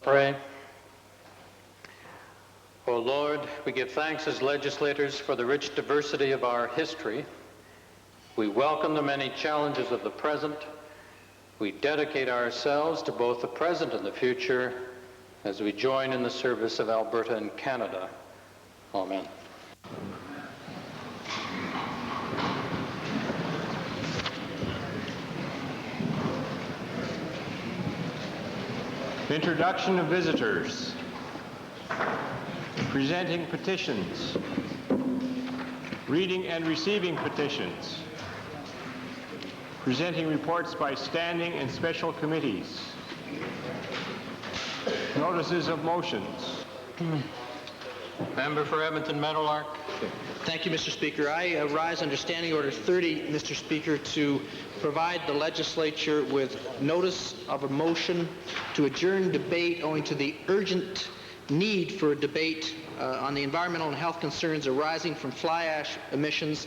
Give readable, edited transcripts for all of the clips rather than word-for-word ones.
pray. O Lord, we give thanks as legislators for the rich diversity of our history. We welcome the many challenges of the present. We dedicate ourselves to both the present and the future as we join in the service of Alberta and Canada. Amen. Introduction of visitors. Presenting petitions. Reading and receiving petitions. Presenting reports by standing and special committees. Notices of motions. Member for Edmonton Meadowlark. Thank you, Mr. Speaker. I rise under Standing Order 30, Mr. Speaker, to provide the legislature with notice of a motion to adjourn debate owing to the urgent need for a debate on the environmental and health concerns arising from fly ash emissions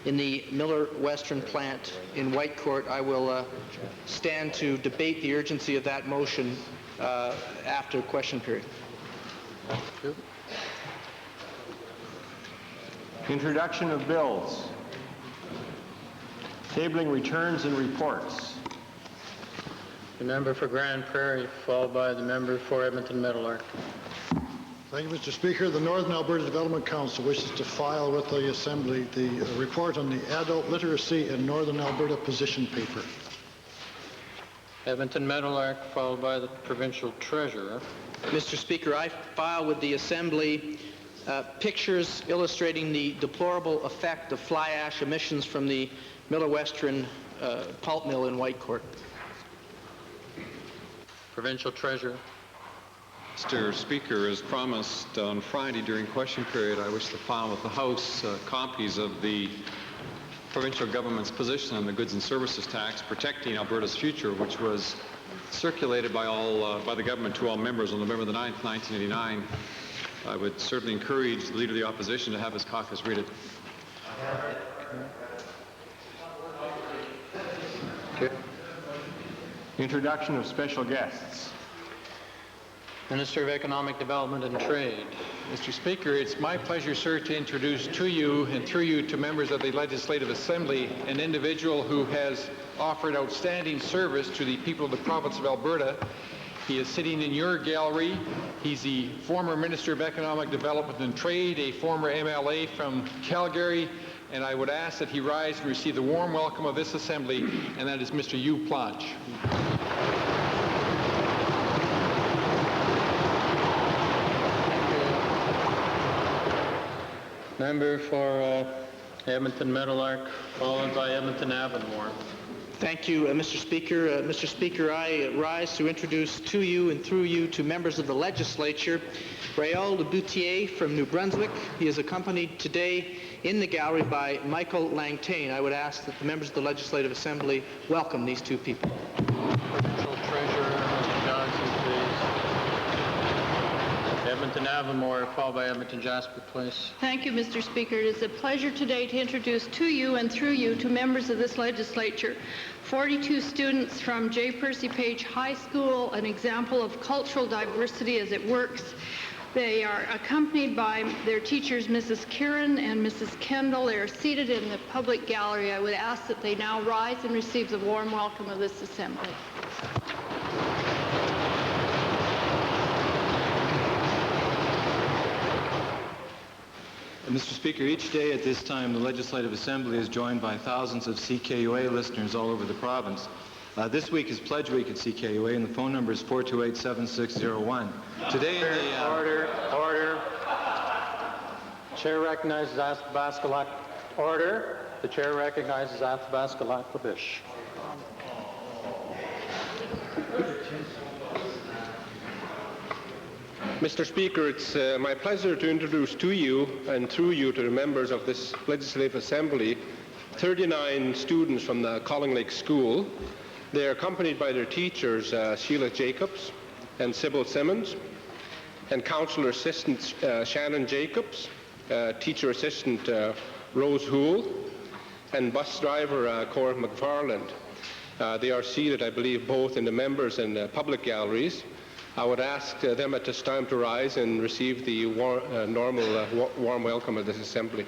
in the Miller Western plant in Whitecourt. I will stand to debate the urgency of that motion after question period. Thank you. Introduction of bills. Tabling returns and reports. The member for Grand Prairie, followed by the member for Edmonton Meadowlark. Thank you, Mr. Speaker. The Northern Alberta Development Council wishes to file with the Assembly the report on the adult literacy in Northern Alberta position paper. Edmonton Meadowlark, followed by the provincial treasurer. Mr. Speaker, I file with the Assembly pictures illustrating the deplorable effect of fly ash emissions from the Miller Western pulp mill in Whitecourt. Provincial treasurer. Mr. Speaker, as promised on Friday during question period, I wish to file with the House copies of the provincial government's position on the goods and services tax protecting Alberta's future, which was circulated by the government to all members on November the 9th, 1989. I would certainly encourage the Leader of the Opposition to have his caucus read it. Okay. Introduction of special guests. Minister of Economic Development and Trade. Mr. Speaker, it's my pleasure, sir, to introduce to you and through you to members of the Legislative Assembly an individual who has offered outstanding service to the people of the province of Alberta. He is sitting in your gallery. He's the former Minister of Economic Development and Trade, a former MLA from Calgary, and I would ask that he rise and receive the warm welcome of this Assembly, and that is Mr. Hugh Planche. Member for Edmonton Meadowlark, followed by Edmonton Avonmore. Thank you, Mr. Speaker. Mr. Speaker, I rise to introduce to you and through you to members of the legislature Raoul Le Boutier from New Brunswick. He is accompanied today in the gallery by Michael Langtain. I would ask that the members of the Legislative Assembly welcome these two people. Provincial treasurer, Mr. Johnson, please. Edmonton Avonmore, followed by Edmonton Jasper Place. Thank you, Mr. Speaker. It is a pleasure today to introduce to you and through you to members of this legislature 42 students from J. Percy Page High School, an example of cultural diversity as it works. They are accompanied by their teachers, Mrs. Kieran and Mrs. Kendall. They are seated in the public gallery. I would ask that they now rise and receive the warm welcome of this Assembly. Mr. Speaker, each day at this time, the Legislative Assembly is joined by thousands of CKUA listeners all over the province. This week is Pledge Week at CKUA, and the phone number is 428-7601. Today in the... Order. Chair recognizes Athabaskalak. Order. The chair recognizes Athabaskalak Labish. Mr. Speaker, it's my pleasure to introduce to you and through you to the members of this Legislative Assembly 39 students from the Calling Lake School. They are accompanied by their teachers, Sheila Jacobs and Sybil Simmons, and Counselor Assistant Shannon Jacobs, Teacher Assistant Rose Houle, and Bus Driver Cora McFarland. They are seated, I believe, both in the members and public galleries. I would ask them at this time to rise and receive the normal warm welcome of this assembly.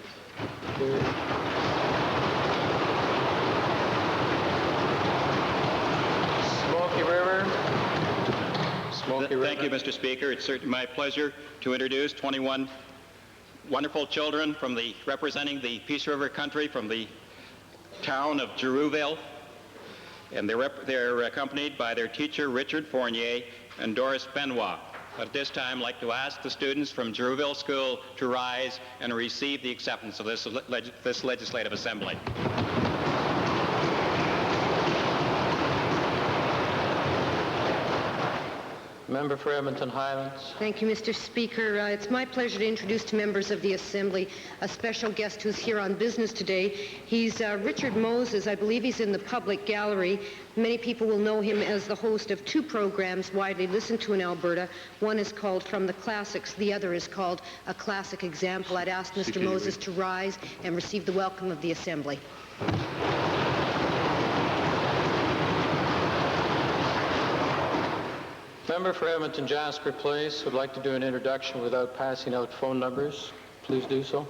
Smoky River. Smoky River. Thank you, Mr. Speaker. It's certainly my pleasure to introduce 21 wonderful children representing the Peace River country from the town of Girouville, and they're accompanied by their teacher, Richard Fournier, and Doris Benoit. At this time, I'd like to ask the students from Girouville School to rise and receive the acceptance of this legislative assembly. Member for Edmonton Highlands. Thank you, Mr. Speaker. It's my pleasure to introduce to members of the Assembly a special guest who's here on business today. He's Richard Moses. I believe he's in the public gallery. Many people will know him as the host of two programs widely listened to in Alberta. One is called From the Classics. The other is called A Classic Example. I'd ask Mr. Moses to rise and receive the welcome of the Assembly. Member for Edmonton Jasper Place would like to do an introduction without passing out phone numbers. Please do so.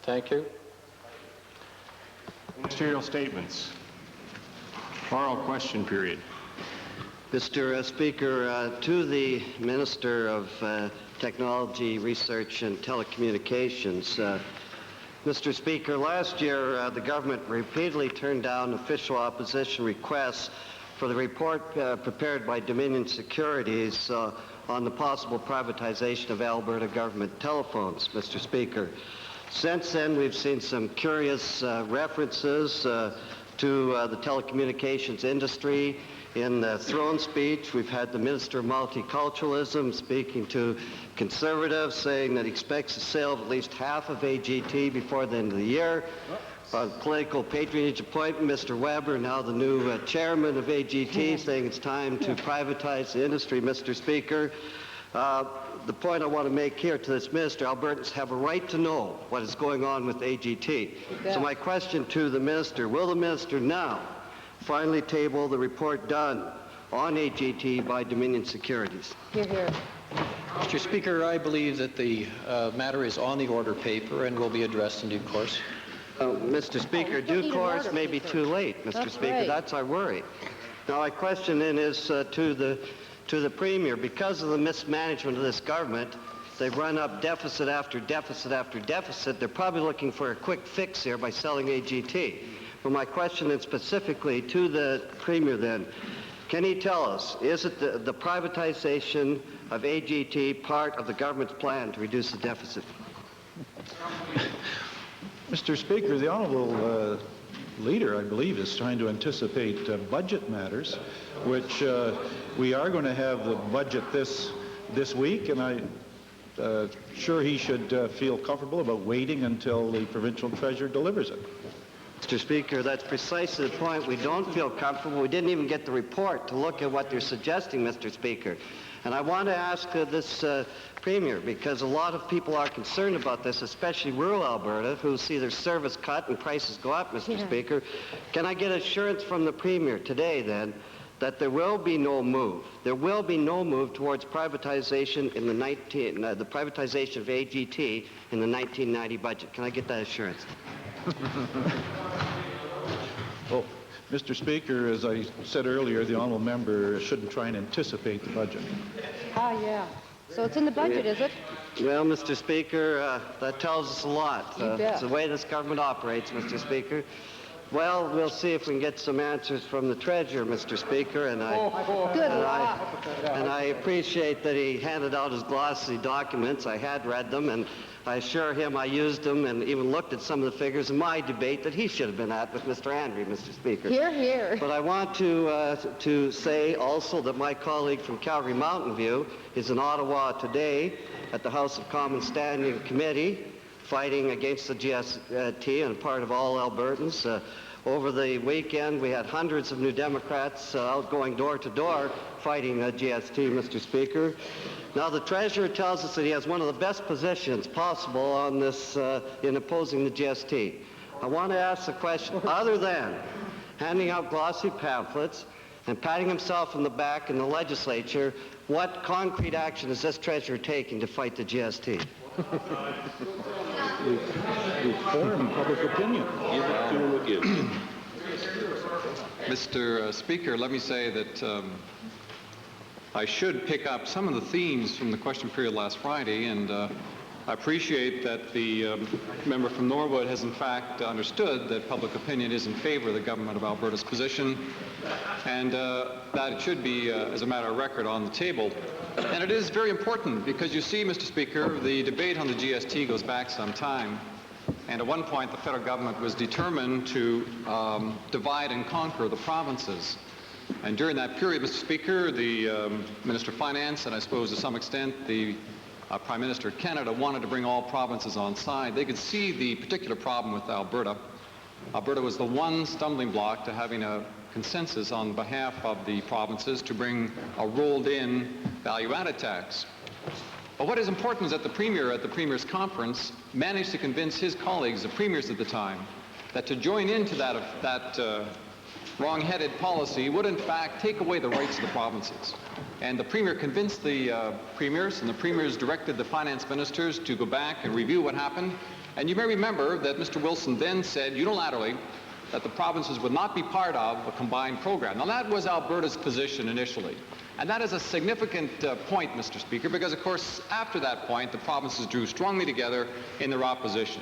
Thank you. Ministerial statements. Oral question period. Mr. Speaker, to the Minister of Technology, Research and Telecommunications, Mr. Speaker, last year the government repeatedly turned down official opposition requests for the report prepared by Dominion Securities on the possible privatization of Alberta government telephones, Mr. Speaker. Since then, we've seen some curious references to the telecommunications industry. In the throne speech, we've had the Minister of Multiculturalism speaking to Conservatives, saying that he expects a sale of at least half of AGT before the end of the year. On political patronage appointment, Mr. Weber, now the new chairman of AGT, saying it's time to privatize the industry, Mr. Speaker. The point I want to make here to this minister, Albertans have a right to know what is going on with AGT. So my question to the minister, will the minister now finally table the report done on AGT by Dominion Securities? Hear, hear. Mr. Speaker, I believe that the matter is on the order paper and will be addressed in due course. Mr. Speaker, due course may be too late, Mr. Speaker. That's our worry. Now, my question then is to the Premier. Because of the mismanagement of this government, they've run up deficit after deficit after deficit. They're probably looking for a quick fix here by selling AGT. But my question is specifically to the Premier then, can he tell us, is it the privatization of AGT part of the government's plan to reduce the deficit? Mr. Speaker, the Honourable Leader, I believe, is trying to anticipate budget matters, which we are going to have the budget this week, and I'm sure he should feel comfortable about waiting until the provincial treasurer delivers it. Mr. Speaker, that's precisely the point. We don't feel comfortable. We didn't even get the report to look at what they're suggesting, Mr. Speaker. And I want to ask this Premier, because a lot of people are concerned about this, especially rural Alberta, who see their service cut and prices go up, Mr. Speaker. Can I get assurance from the Premier today, then, that there will be no move? There will be no move towards privatization in the privatization of AGT in the 1990 budget. Can I get that assurance? Well, Mr. Speaker, as I said earlier, the honourable member shouldn't try and anticipate the budget. Ah, yeah. So it's in the budget, is it? Well, Mr. Speaker, that tells us a lot. You bet. It's the way this government operates, Mr. Speaker. Well, we'll see if we can get some answers from the treasurer, Mr. Speaker, and I appreciate that he handed out his glossy documents. I had read them, and I assure him I used them and even looked at some of the figures in my debate that he should have been at with Mr. Andre, Mr. Speaker. Hear, hear. But I want to say also that my colleague from Calgary Mountain View is in Ottawa today at the House of Commons Standing Committee fighting against the GST and part of all Albertans. Over the weekend, we had hundreds of New Democrats out going door to door fighting GST, Mr. Speaker. Now, the Treasurer tells us that he has one of the best positions possible on this in opposing the GST. I want to ask the question, other than handing out glossy pamphlets, and patting himself on the back in the legislature, what concrete action is this treasurer taking to fight the GST? Reform public opinion. Give it to him again. Mr. Speaker, let me say that I should pick up some of the themes from the question period last Friday, and I appreciate that the member from Norwood has in fact understood that public opinion is in favor of the government of Alberta's position, and that it should be, as a matter of record, on the table. And it is very important because you see, Mr. Speaker, the debate on the GST goes back some time. And at one point, the federal government was determined to divide and conquer the provinces. And during that period, Mr. Speaker, the Minister of Finance, and I suppose to some extent the Prime Minister of Canada, wanted to bring all provinces on side. They could see the particular problem with Alberta. Alberta was the one stumbling block to having a consensus on behalf of the provinces to bring a rolled-in value-added tax. But what is important is that the Premier, at the Premier's conference, managed to convince his colleagues, the Premiers at the time, that to join into that wrong-headed policy would in fact take away the rights of the provinces. And the Premier convinced the Premiers, and the Premiers directed the finance ministers to go back and review what happened. And you may remember that Mr. Wilson then said unilaterally that the provinces would not be part of a combined program. Now that was Alberta's position initially. And that is a significant point, Mr. Speaker, because of course after that point the provinces drew strongly together in their opposition.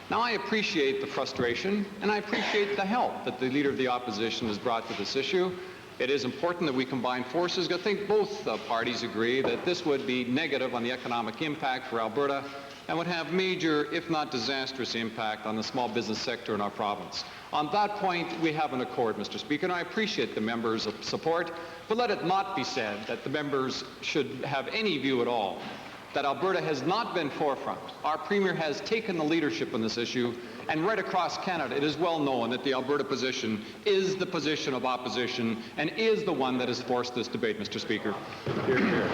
Now I appreciate the frustration and I appreciate the help that the Leader of the Opposition has brought to this issue. It is important that we combine forces. I think both parties agree that this would be negative on the economic impact for Alberta and would have major, if not disastrous, impact on the small business sector in our province. On that point, we have an accord, Mr. Speaker, and I appreciate the members' support, but let it not be said that the members should have any view at all that Alberta has not been forefront. Our Premier has taken the leadership on this issue, and right across Canada it is well known that the Alberta position is the position of opposition and is the one that has forced this debate, Mr. Speaker. Hear, hear.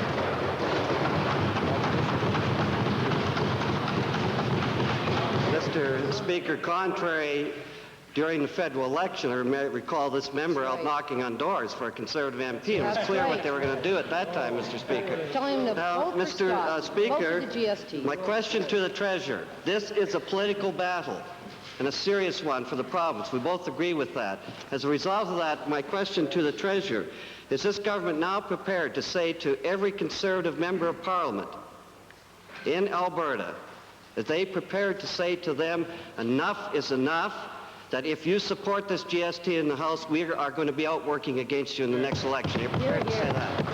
Mr. Speaker, contrary, during the federal election, I recall this member out knocking on doors for a Conservative MP. It was clear what they were going to do at that time, Mr. Speaker. Tell him to Now, vote for Mr. Scott. Speaker, Vote for the GST. my question to the Treasurer, this is a political battle and a serious one for the province. We both agree with that. As a result of that, my question to the Treasurer, is this government now prepared to say to every Conservative member of Parliament in Alberta, is they prepared to say to them, enough is enough, that if you support this GST in the House, we are going to be out working against you in the next election? Are you prepared to say that?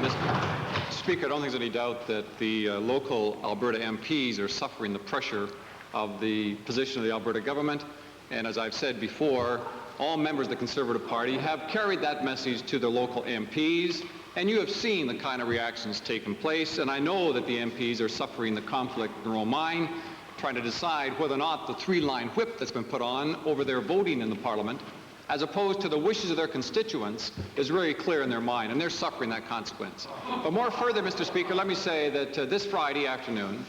Mr. Speaker, I don't think there's any doubt that the local Alberta MPs are suffering the pressure of the position of the Alberta government. And as I've said before, all members of the Conservative Party have carried that message to their local MPs. And you have seen the kind of reactions taking place. And I know that the MPs are suffering the conflict in their own mind, trying to decide whether or not the three-line whip that's been put on over their voting in the Parliament, as opposed to the wishes of their constituents, is very clear in their mind, and they're suffering that consequence. But more further, Mr. Speaker, let me say that this Friday afternoon,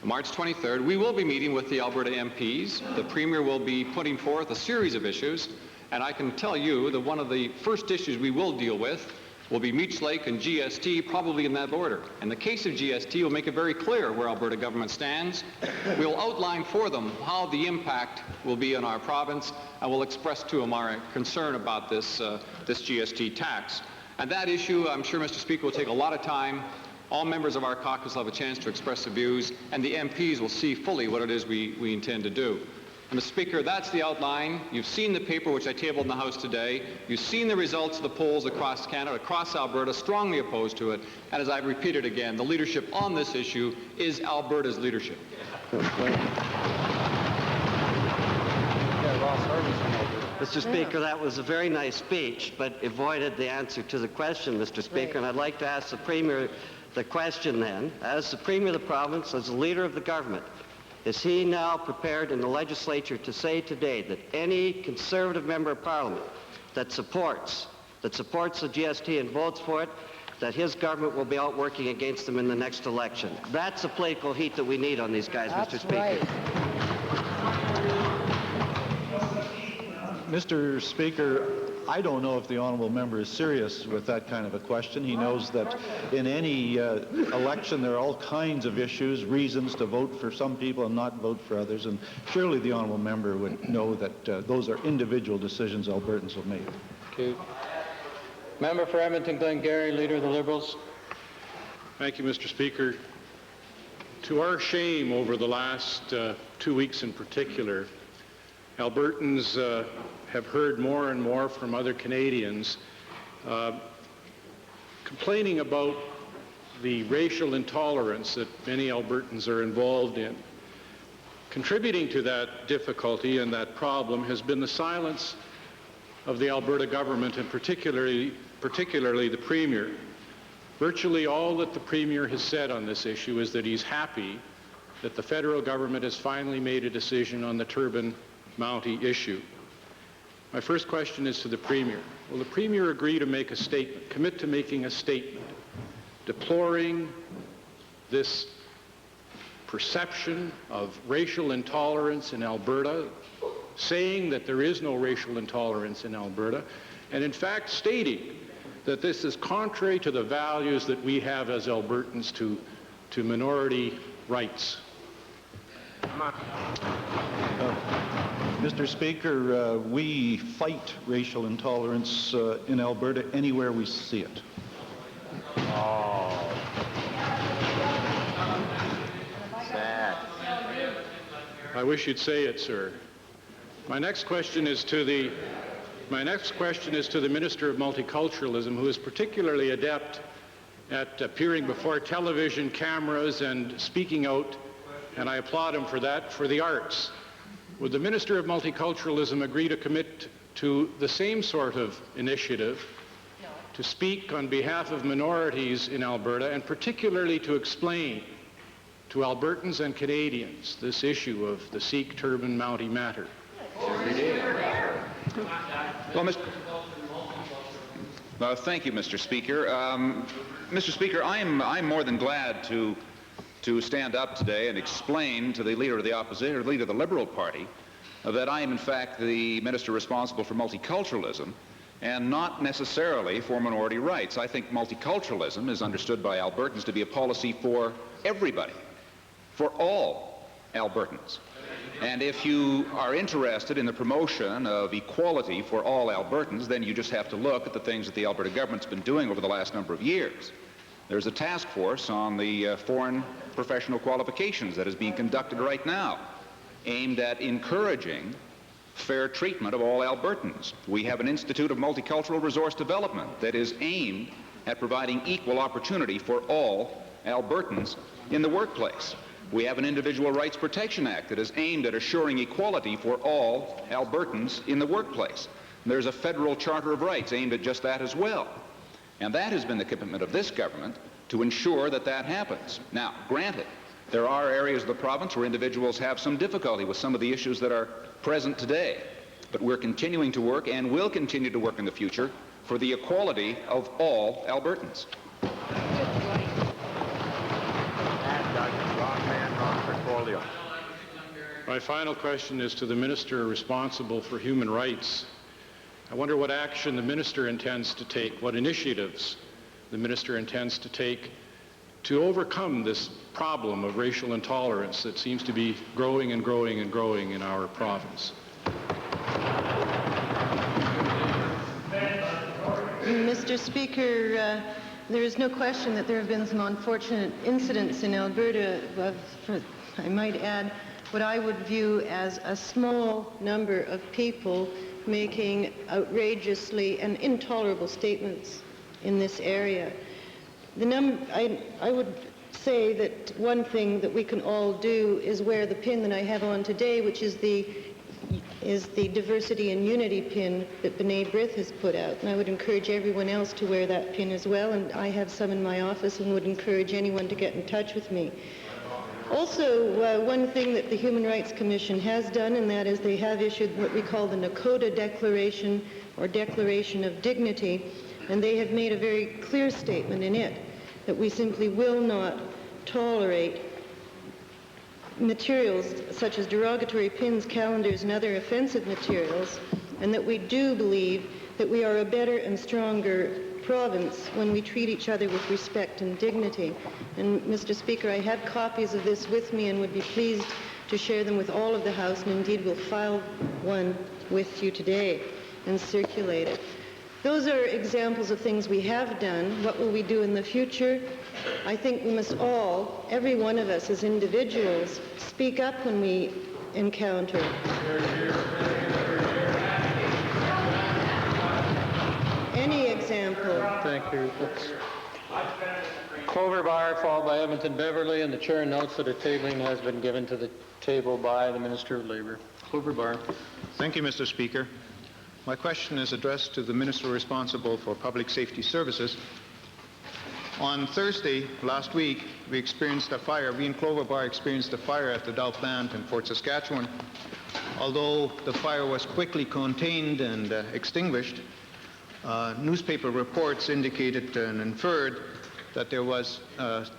March 23rd, we will be meeting with the Alberta MPs. The Premier will be putting forth a series of issues, and I can tell you that one of the first issues we will deal with will be Meech Lake and GST, probably in that order. In the case of GST, we'll make it very clear where Alberta government stands. We'll outline for them how the impact will be on our province, and we'll express to them our concern about this GST tax. And that issue, I'm sure, Mr. Speaker, will take a lot of time. All members of our caucus will have a chance to express their views, and the MPs will see fully what it is we intend to do. And Mr. Speaker, that's the outline. You've seen the paper which I tabled in the House today. You've seen the results of the polls across Canada, across Alberta, strongly opposed to it. And as I've repeated again, the leadership on this issue is Alberta's leadership. Mr. Speaker, that was a very nice speech, but avoided the answer to the question, Mr. Speaker. And I'd like to ask the Premier the question then. As the Premier of the province, as the Leader of the government, is he now prepared in the legislature to say today that any Conservative member of Parliament that supports the GST and votes for it, that his government will be out working against them in the next election? That's the political heat that we need on these guys, Mr. Speaker. Right. Mr. Speaker, I don't know if the honourable member is serious with that kind of a question. He knows that in any election there are all kinds of issues, reasons to vote for some people and not vote for others, and surely the honourable member would know that those are individual decisions Albertans will make. Thank you. Member for Edmonton-Glengarry, Leader of the Liberals. Thank you, Mr. Speaker. To our shame over the last 2 weeks in particular, Albertans have heard more and more from other Canadians complaining about the racial intolerance that many Albertans are involved in. Contributing to that difficulty and that problem has been the silence of the Alberta government, and particularly the Premier. Virtually all that the Premier has said on this issue is that he's happy that the federal government has finally made a decision on the Turban Mountie issue. My first question is to the Premier. Will the Premier agree to make a statement, commit to making a statement, deploring this perception of racial intolerance in Alberta, saying that there is no racial intolerance in Alberta, and in fact stating that this is contrary to the values that we have as Albertans to minority rights? Mr. Speaker, we fight racial intolerance in Alberta anywhere we see it. Oh. Sad. I wish you'd say it, sir. My next question is to the Minister of Multiculturalism, who is particularly adept at appearing before television cameras and speaking out, and I applaud him for that, for the arts. Would the Minister of Multiculturalism agree to commit to the same sort of initiative to speak on behalf of minorities in Alberta, and particularly to explain to Albertans and Canadians this issue of the Sikh Turban Mountie matter? Well, thank you, Mr. Speaker. Mr. Speaker, I'm more than glad to stand up today and explain to the Leader of the Opposition, or Leader of the Liberal Party, that I am in fact the Minister responsible for multiculturalism and not necessarily for minority rights. I think multiculturalism is understood by Albertans to be a policy for everybody, for all Albertans. And if you are interested in the promotion of equality for all Albertans, then you just have to look at the things that the Alberta government's been doing over the last number of years. There's a task force on the foreign professional qualifications that is being conducted right now, aimed at encouraging fair treatment of all Albertans. We have an Institute of Multicultural Resource Development that is aimed at providing equal opportunity for all Albertans in the workplace. We have an Individual Rights Protection Act that is aimed at assuring equality for all Albertans in the workplace. And there's a federal Charter of Rights aimed at just that as well. And that has been the commitment of this government, to ensure that that happens. Now, granted, there are areas of the province where individuals have some difficulty with some of the issues that are present today. But we're continuing to work, and will continue to work in the future, for the equality of all Albertans. My final question is to the Minister responsible for human rights. I wonder what action the Minister intends to take, what initiatives the Minister intends to take to overcome this problem of racial intolerance that seems to be growing and growing and growing in our province. Mr. Speaker, there is no question that there have been some unfortunate incidents in Alberta of, I might add, what I would view as a small number of people making outrageously and intolerable statements in this area. I would say that one thing that we can all do is wear the pin that I have on today, which is the diversity and unity pin that B'nai B'rith has put out. And I would encourage everyone else to wear that pin as well, and I have some in my office and would encourage anyone to get in touch with me. Also, one thing that the Human Rights Commission has done, and that is they have issued what we call the Nakota Declaration, or Declaration of Dignity, and they have made a very clear statement in it that we simply will not tolerate materials such as derogatory pins, calendars, and other offensive materials, and that we do believe that we are a better and stronger province when we treat each other with respect and dignity. And Mr. Speaker, I have copies of this with me and would be pleased to share them with all of the House, and indeed will file one with you today and circulate it. Those are examples of things we have done. What will we do in the future? I think we must all, every one of us as individuals, speak up when we encounter any example. Thank you. Clover Bar, followed by Edmonton Beverly, and the chair notes that a tabling has been given to the table by the Minister of Labour. Clover Bar. Thank you, Mr. Speaker. My question is addressed to the Minister responsible for Public Safety Services. On Thursday last week, we in Clover Bar experienced a fire at the Dow plant in Fort Saskatchewan. Although the fire was quickly contained and extinguished, newspaper reports indicated and inferred that there was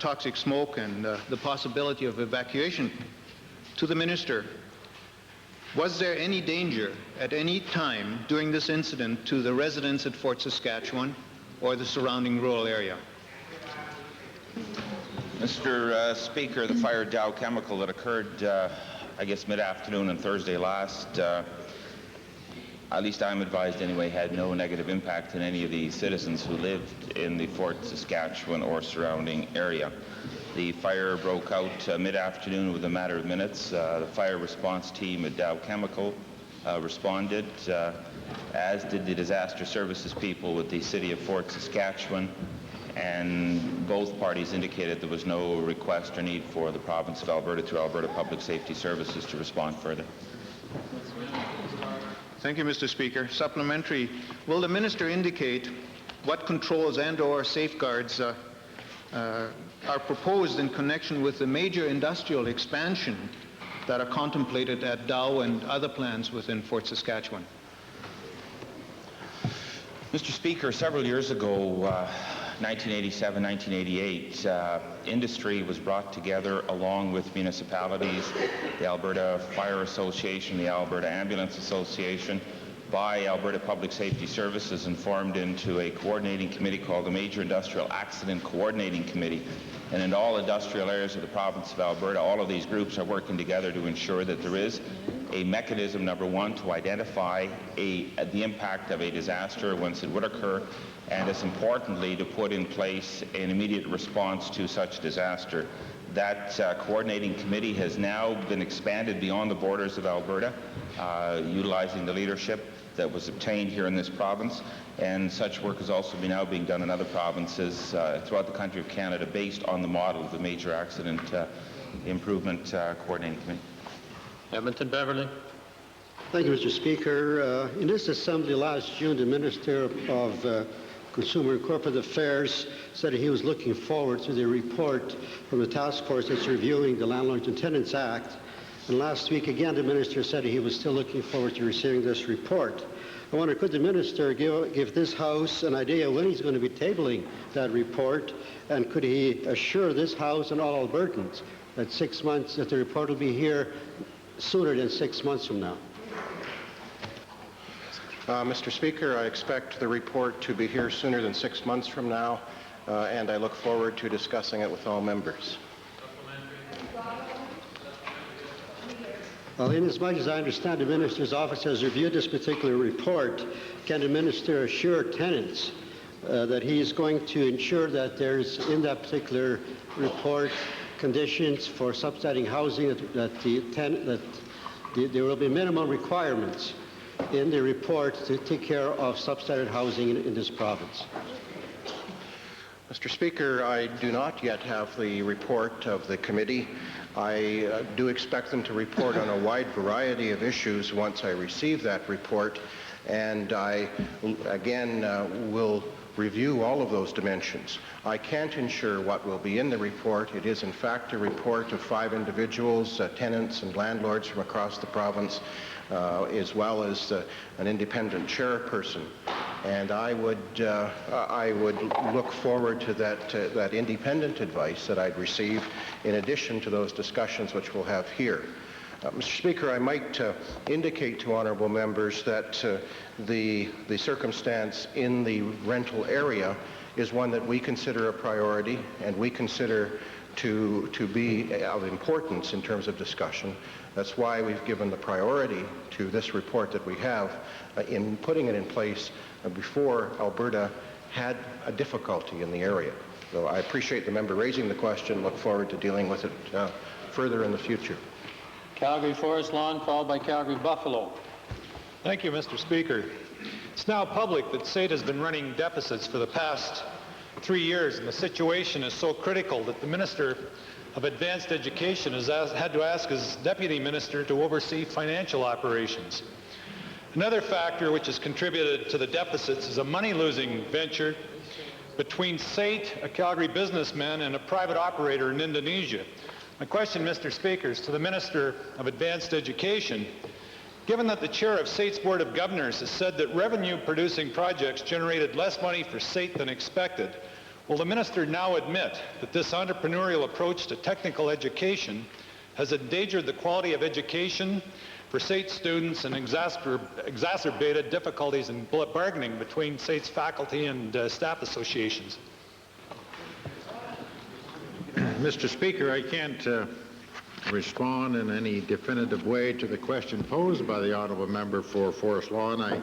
toxic smoke and the possibility of evacuation. To the Minister, was there any danger at any time during this incident to the residents at Fort Saskatchewan or the surrounding rural area? Mr. Speaker, the fire at Dow Chemical that occurred, I guess, mid-afternoon on Thursday last, at least I'm advised anyway, had no negative impact on any of the citizens who lived in the Fort Saskatchewan or surrounding area. The fire broke out mid-afternoon within a matter of minutes. The fire response team at Dow Chemical responded, as did the disaster services people with the city of Fort Saskatchewan, and both parties indicated there was no request or need for the province of Alberta through Alberta Public Safety Services to respond further. Thank you, Mr. Speaker. Supplementary, will the Minister indicate what controls and/or safeguards are proposed in connection with the major industrial expansion that are contemplated at Dow and other plants within Fort Saskatchewan? Mr. Speaker, several years ago, 1987, 1988, industry was brought together along with municipalities, the Alberta Fire Association, the Alberta Ambulance Association, by Alberta Public Safety Services, and formed into a coordinating committee called the Major Industrial Accident Coordinating Committee. And in all industrial areas of the province of Alberta, all of these groups are working together to ensure that there is a mechanism, number one, to identify the impact of a disaster once it would occur, and as importantly, to put in place an immediate response to such disaster. That coordinating committee has now been expanded beyond the borders of Alberta, utilizing the leadership that was obtained here in this province, and such work is also now being done in other provinces throughout the country of Canada based on the model of the Major Accident Improvement Coordinating Committee. Edmonton Beverly. Thank you, Mr. Speaker. In this assembly last June, the Minister of Consumer and Corporate Affairs said he was looking forward to the report from the task force that's reviewing the Landlords and Tenants Act. And last week, again, the Minister said he was still looking forward to receiving this report. I wonder, could the Minister give this House an idea when he's going to be tabling that report, and could he assure this House and all Albertans that 6 months, that the report will be here sooner than 6 months from now? Mr. Speaker, I expect the report to be here sooner than 6 months from now, and I look forward to discussing it with all members. Well, inasmuch as I understand the Minister's office has reviewed this particular report, can the Minister assure tenants that he is going to ensure that there's, in that particular report, conditions for subsidizing housing, that there will be minimum requirements in the report to take care of substandard housing in this province? Mr. Speaker, I do not yet have the report of the committee. I do expect them to report on a wide variety of issues once I receive that report, and I, again, will review all of those dimensions. I can't ensure what will be in the report. It is, in fact, a report of 5 individuals, tenants and landlords from across the province, as well as an independent chairperson. And I would look forward to that independent advice that I'd receive in addition to those discussions which we'll have here. Mr. Speaker, I might indicate to honorable members that the circumstance in the rental area is one that we consider a priority and we consider to be of importance in terms of discussion. That's why we've given the priority to this report that we have in putting it in place before Alberta had a difficulty in the area. So I appreciate the member raising the question, look forward to dealing with it further in the future. Calgary Forest Lawn, followed by Calgary Buffalo. Thank you, Mr. Speaker. It's now public that SAIT has been running deficits for the past 3 years, and the situation is so critical that the Minister of Advanced Education has had to ask his Deputy Minister to oversee financial operations. Another factor which has contributed to the deficits is a money-losing venture between SAIT, a Calgary businessman, and a private operator in Indonesia. My question, Mr. Speaker, is to the Minister of Advanced Education. Given that the chair of SAIT's Board of Governors has said that revenue-producing projects generated less money for SAIT than expected, will the minister now admit that this entrepreneurial approach to technical education has endangered the quality of education for SAIT students and exacerbated difficulties in bargaining between SAIT's faculty and staff associations? Mr. Speaker, I can't respond in any definitive way to the question posed by the honourable member for Forest Lawn.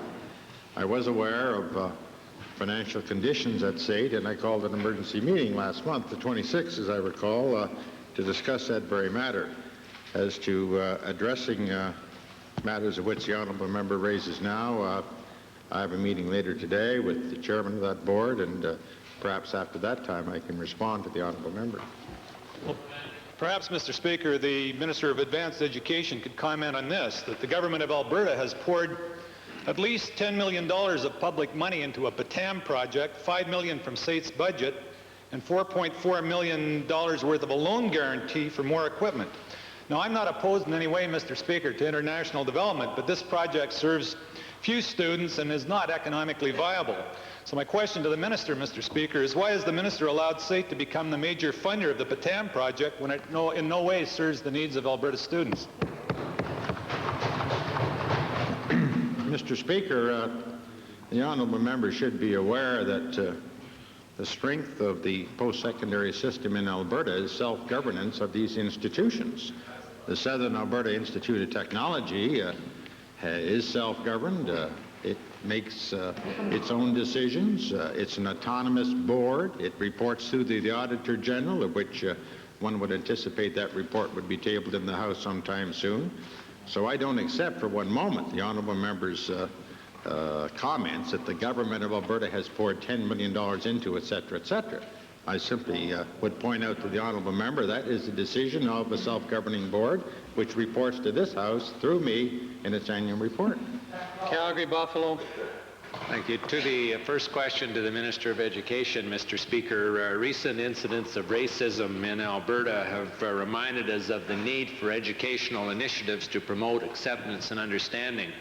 I was aware of financial conditions at SAIT, and I called an emergency meeting last month, the 26th, as I recall, to discuss that very matter. As to addressing matters of which the honourable member raises now, I have a meeting later today with the chairman of that board, and perhaps after that time I can respond to the honourable member. Well, perhaps, Mr. Speaker, the Minister of Advanced Education could comment on this, that the government of Alberta has poured at least $10 million of public money into a Batam project, $5 million from SAIT's budget, and $4.4 million worth of a loan guarantee for more equipment. Now, I'm not opposed in any way, Mr. Speaker, to international development, but this project serves few students and is not economically viable. So my question to the minister, Mr. Speaker, is why has the minister allowed SAIT to become the major funder of the Batam project when it in no way serves the needs of Alberta students? Mr. Speaker, the honourable member should be aware that the strength of the post-secondary system in Alberta is self-governance of these institutions. The Southern Alberta Institute of Technology is self-governed. It makes its own decisions. It's an autonomous board. It reports to the Auditor General, of which one would anticipate that report would be tabled in the House sometime soon. So I don't accept for one moment the honourable member's comments that the government of Alberta has poured $10 million into, etc., etc. I simply would point out to the honourable member that is the decision of a self-governing board which reports to this House through me in its annual report. Calgary Buffalo. Thank you. To the first question to the Minister of Education, Mr. Speaker, recent incidents of racism in Alberta have reminded us of the need for educational initiatives to promote acceptance and understanding.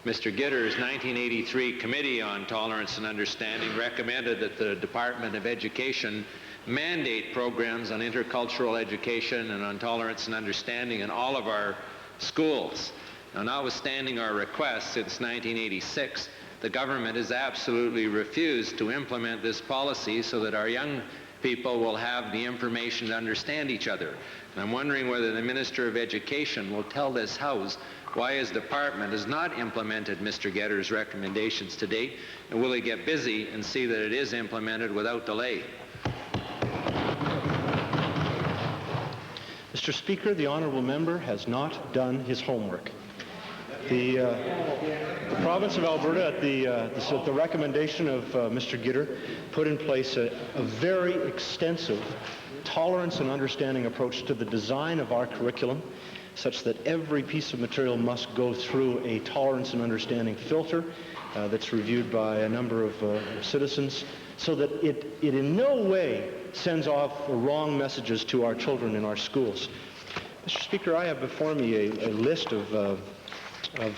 Mr. Gitter's 1983 Committee on Tolerance and Understanding recommended that the Department of Education mandate programs on intercultural education and on tolerance and understanding in all of our schools. Now, notwithstanding our request since 1986, the government has absolutely refused to implement this policy so that our young people will have the information to understand each other. And I'm wondering whether the Minister of Education will tell this House why his department has not implemented Mr. Getter's recommendations to date, and will he get busy and see that it is implemented without delay? Mr. Speaker, the honourable member has not done his homework. The province of Alberta, at the recommendation of Mr. Gitter, put in place a very extensive tolerance and understanding approach to the design of our curriculum, such that every piece of material must go through a tolerance and understanding filter that's reviewed by a number of citizens, so that it in no way sends off wrong messages to our children in our schools. Mr. Speaker, I have before me a list of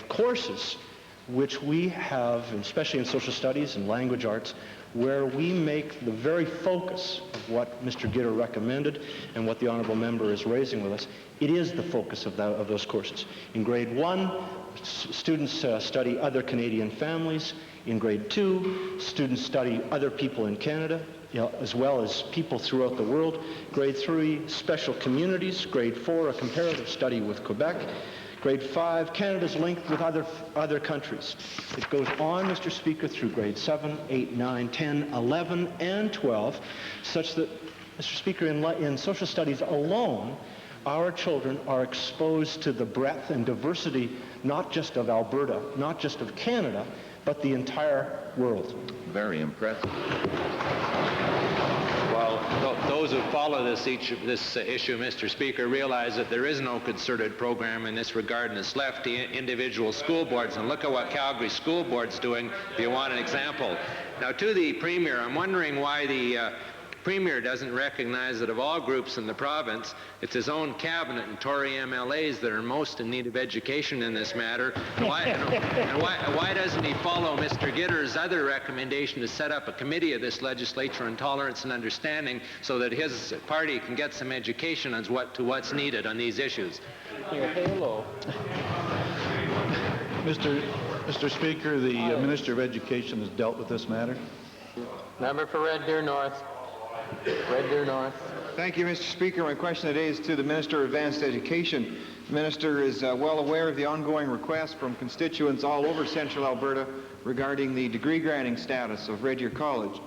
courses which we have, especially in social studies and language arts, where we make the very focus of what Mr. Gitter recommended and what the honourable member is raising with us, it is the focus of those courses. In grade 1, students study other Canadian families. In grade 2, students study other people in Canada, as well as people throughout the world. Grade 3, special communities. Grade 4, a comparative study with Quebec. Grade 5, Canada's linked with other countries. It goes on, Mr. Speaker, through grade 7, 8, 9, 10, 11, and 12, such that, Mr. Speaker, in social studies alone, our children are exposed to the breadth and diversity, not just of Alberta, not just of Canada, but the entire world. Very impressive. Well, those who follow this issue, Mr. Speaker, realize that there is no concerted program in this regard, and it's left to individual school boards. And look at what Calgary School Board's doing, if you want an example. Now, to the Premier, I'm wondering why the Premier doesn't recognize that of all groups in the province, it's his own cabinet and Tory MLAs that are most in need of education in this matter. And why doesn't he follow Mr. Gitter's other recommendation to set up a committee of this legislature on tolerance and understanding so that his party can get some education on what's needed on these issues? Hello. Mr. Speaker, the Minister of Education has dealt with this matter. Member for Red Deer North. Red Deer North. Thank you, Mr. Speaker. My question today is to the Minister of Advanced Education. The Minister is well aware of the ongoing requests from constituents all over central Alberta regarding the degree granting status of Red Deer College.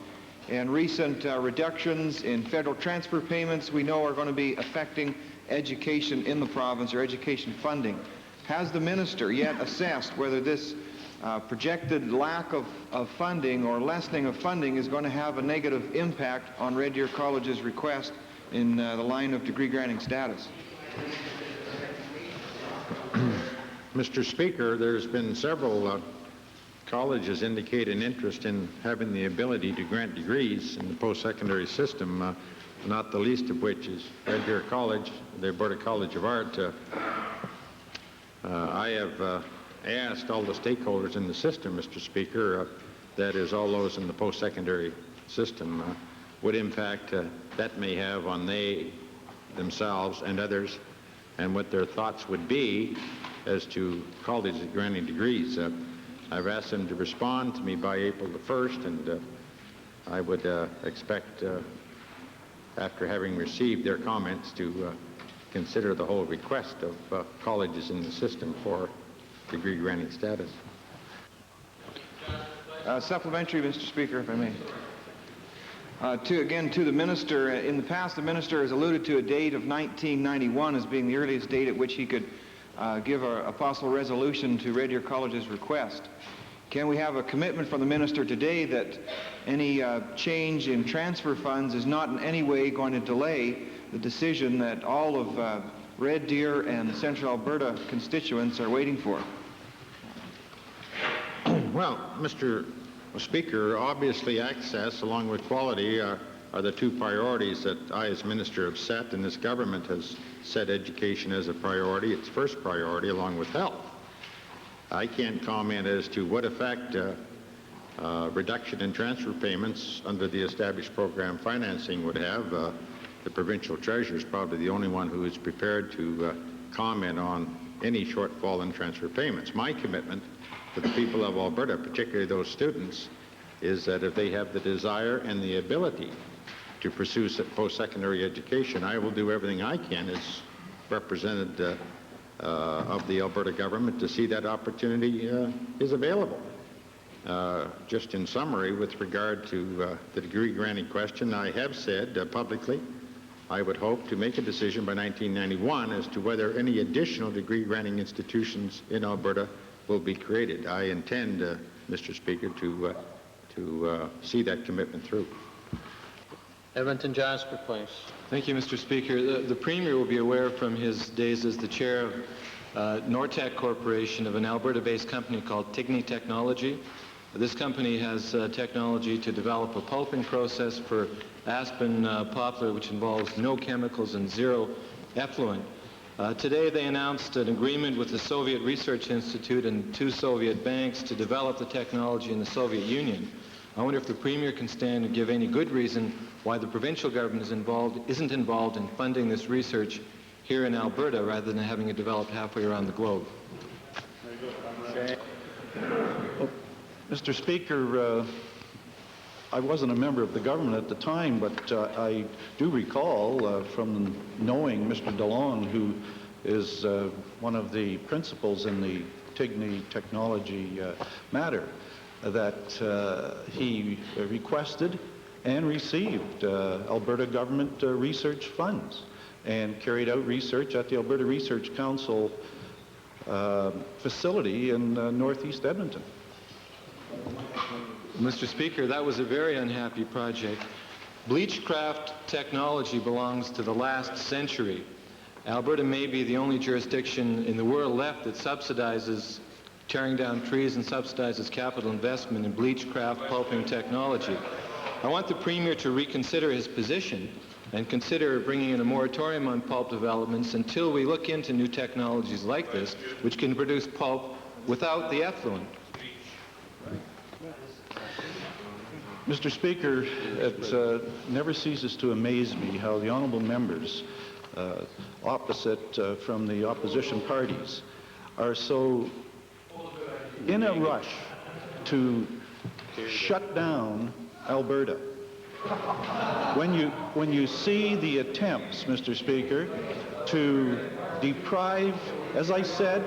And recent reductions in federal transfer payments we know are going to be affecting education in the province, or education funding. Has the Minister yet assessed whether this projected lack of funding or lessening of funding is going to have a negative impact on Red Deer College's request in the line of degree granting status? Mr. Speaker, there's been several colleges indicate an interest in having the ability to grant degrees in the post-secondary system, not the least of which is Red Deer College, the Alberta College of Art. I have asked all the stakeholders in the system, Mr. Speaker, that is all those in the post-secondary system, what impact that may have on they themselves and others, and what their thoughts would be as to colleges granting degrees. I've asked them to respond to me by April the 1st, and I would expect, after having received their comments, to consider the whole request of colleges in the system for degree granting status. Supplementary, Mr. Speaker, if I may. To the Minister, in the past the Minister has alluded to a date of 1991 as being the earliest date at which he could give a possible resolution to Red Deer College's request. Can we have a commitment from the Minister today that any change in transfer funds is not in any way going to delay the decision that all of Red Deer and Central Alberta constituents are waiting for? Well, Mr. Speaker, obviously access along with quality are the two priorities that I as Minister have set, and this government has set education as a priority, its first priority, along with health. I can't comment as to what effect reduction in transfer payments under the established program financing would have. The provincial treasurer is probably the only one who is prepared to comment on any shortfall in transfer payments. My commitment to the people of Alberta, particularly those students, is that if they have the desire and the ability to pursue post-secondary education, I will do everything I can as representative of the Alberta government to see that opportunity is available. Just in summary, with regard to the degree granting question, I have said publicly I would hope to make a decision by 1991 as to whether any additional degree granting institutions in Alberta will be created. I intend, Mr. Speaker, to see that commitment through. Edmonton Jasper, please. Thank you, Mr. Speaker. The Premier will be aware from his days as the chair of Nortec Corporation of an Alberta-based company called Tigny Technology. This company has technology to develop a pulping process for aspen poplar, which involves no chemicals and zero effluent. Today they announced an agreement with the Soviet Research Institute and 2 Soviet banks to develop the technology in the Soviet Union. I wonder if the Premier can stand and give any good reason why the provincial government isn't involved in funding this research here in Alberta rather than having it developed halfway around the globe. Mr. Speaker, I wasn't a member of the government at the time, but I do recall from knowing Mr. DeLong, who is one of the principals in the TIGNI technology matter, that he requested and received Alberta government research funds and carried out research at the Alberta Research Council facility in northeast Edmonton. Mr. Speaker, that was a very unhappy project. Bleachcraft technology belongs to the last century. Alberta may be the only jurisdiction in the world left that subsidizes tearing down trees and subsidizes capital investment in bleachcraft pulping technology. I want the Premier to reconsider his position and consider bringing in a moratorium on pulp developments until we look into new technologies like this, which can produce pulp without the effluent. Mr. Speaker, it never ceases to amaze me how the honourable members opposite from the opposition parties are so in a rush to shut down Alberta. When you see the attempts, Mr. Speaker, to deprive, as I said,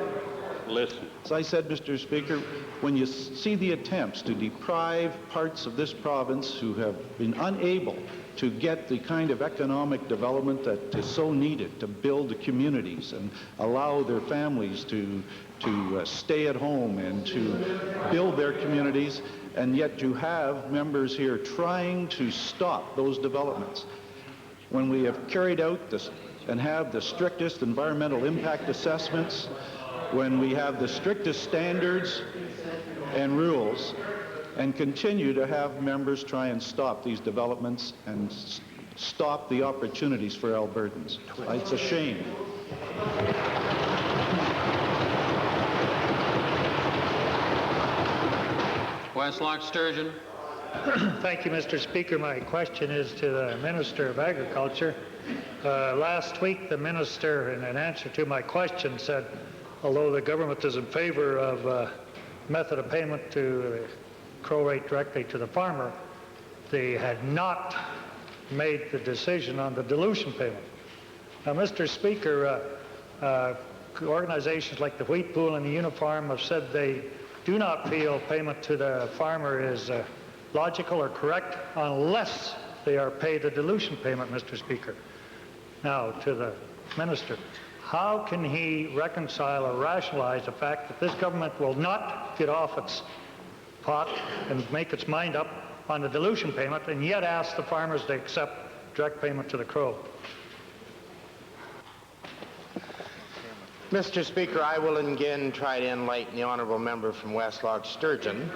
Mr. Speaker, when you see the attempts to deprive parts of this province who have been unable to get the kind of economic development that is so needed to build the communities and allow their families to stay at home and to build their communities, and yet you have members here trying to stop those developments. When we have carried out this and have the strictest environmental impact assessments, when we have the strictest standards and rules, and continue to have members try and stop these developments and stop the opportunities for Albertans. It's a shame. Westlock Sturgeon. Thank you, Mr. Speaker. My question is to the Minister of Agriculture. Last week, the Minister, in an answer to my question, said, although the government is in favor of method of payment to crow rate directly to the farmer, they had not made the decision on the dilution payment. Now, Mr. Speaker, organizations like the Wheat Pool and the Unifarm have said they do not feel payment to the farmer is logical or correct unless they are paid a dilution payment, Mr. Speaker. Now, to the Minister, how can he reconcile or rationalize the fact that this government will not get off its pot and make its mind up on the dilution payment and yet ask the farmers to accept direct payment to the crow? Mr. Speaker, I will again try to enlighten the honourable member from Westlock Sturgeon.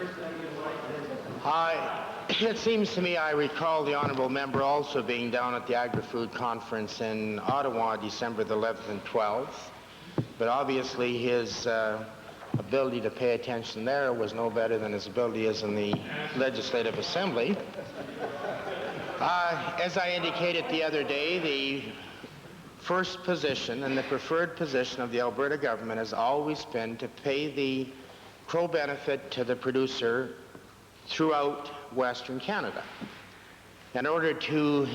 It seems to me I recall the honourable member also being down at the Agri-Food Conference in Ottawa, December the 11th and 12th, but obviously his ability to pay attention there was no better than his ability as in the Legislative Assembly. As I indicated the other day, the first position and the preferred position of the Alberta government has always been to pay the crow benefit to the producer throughout Western Canada. In order to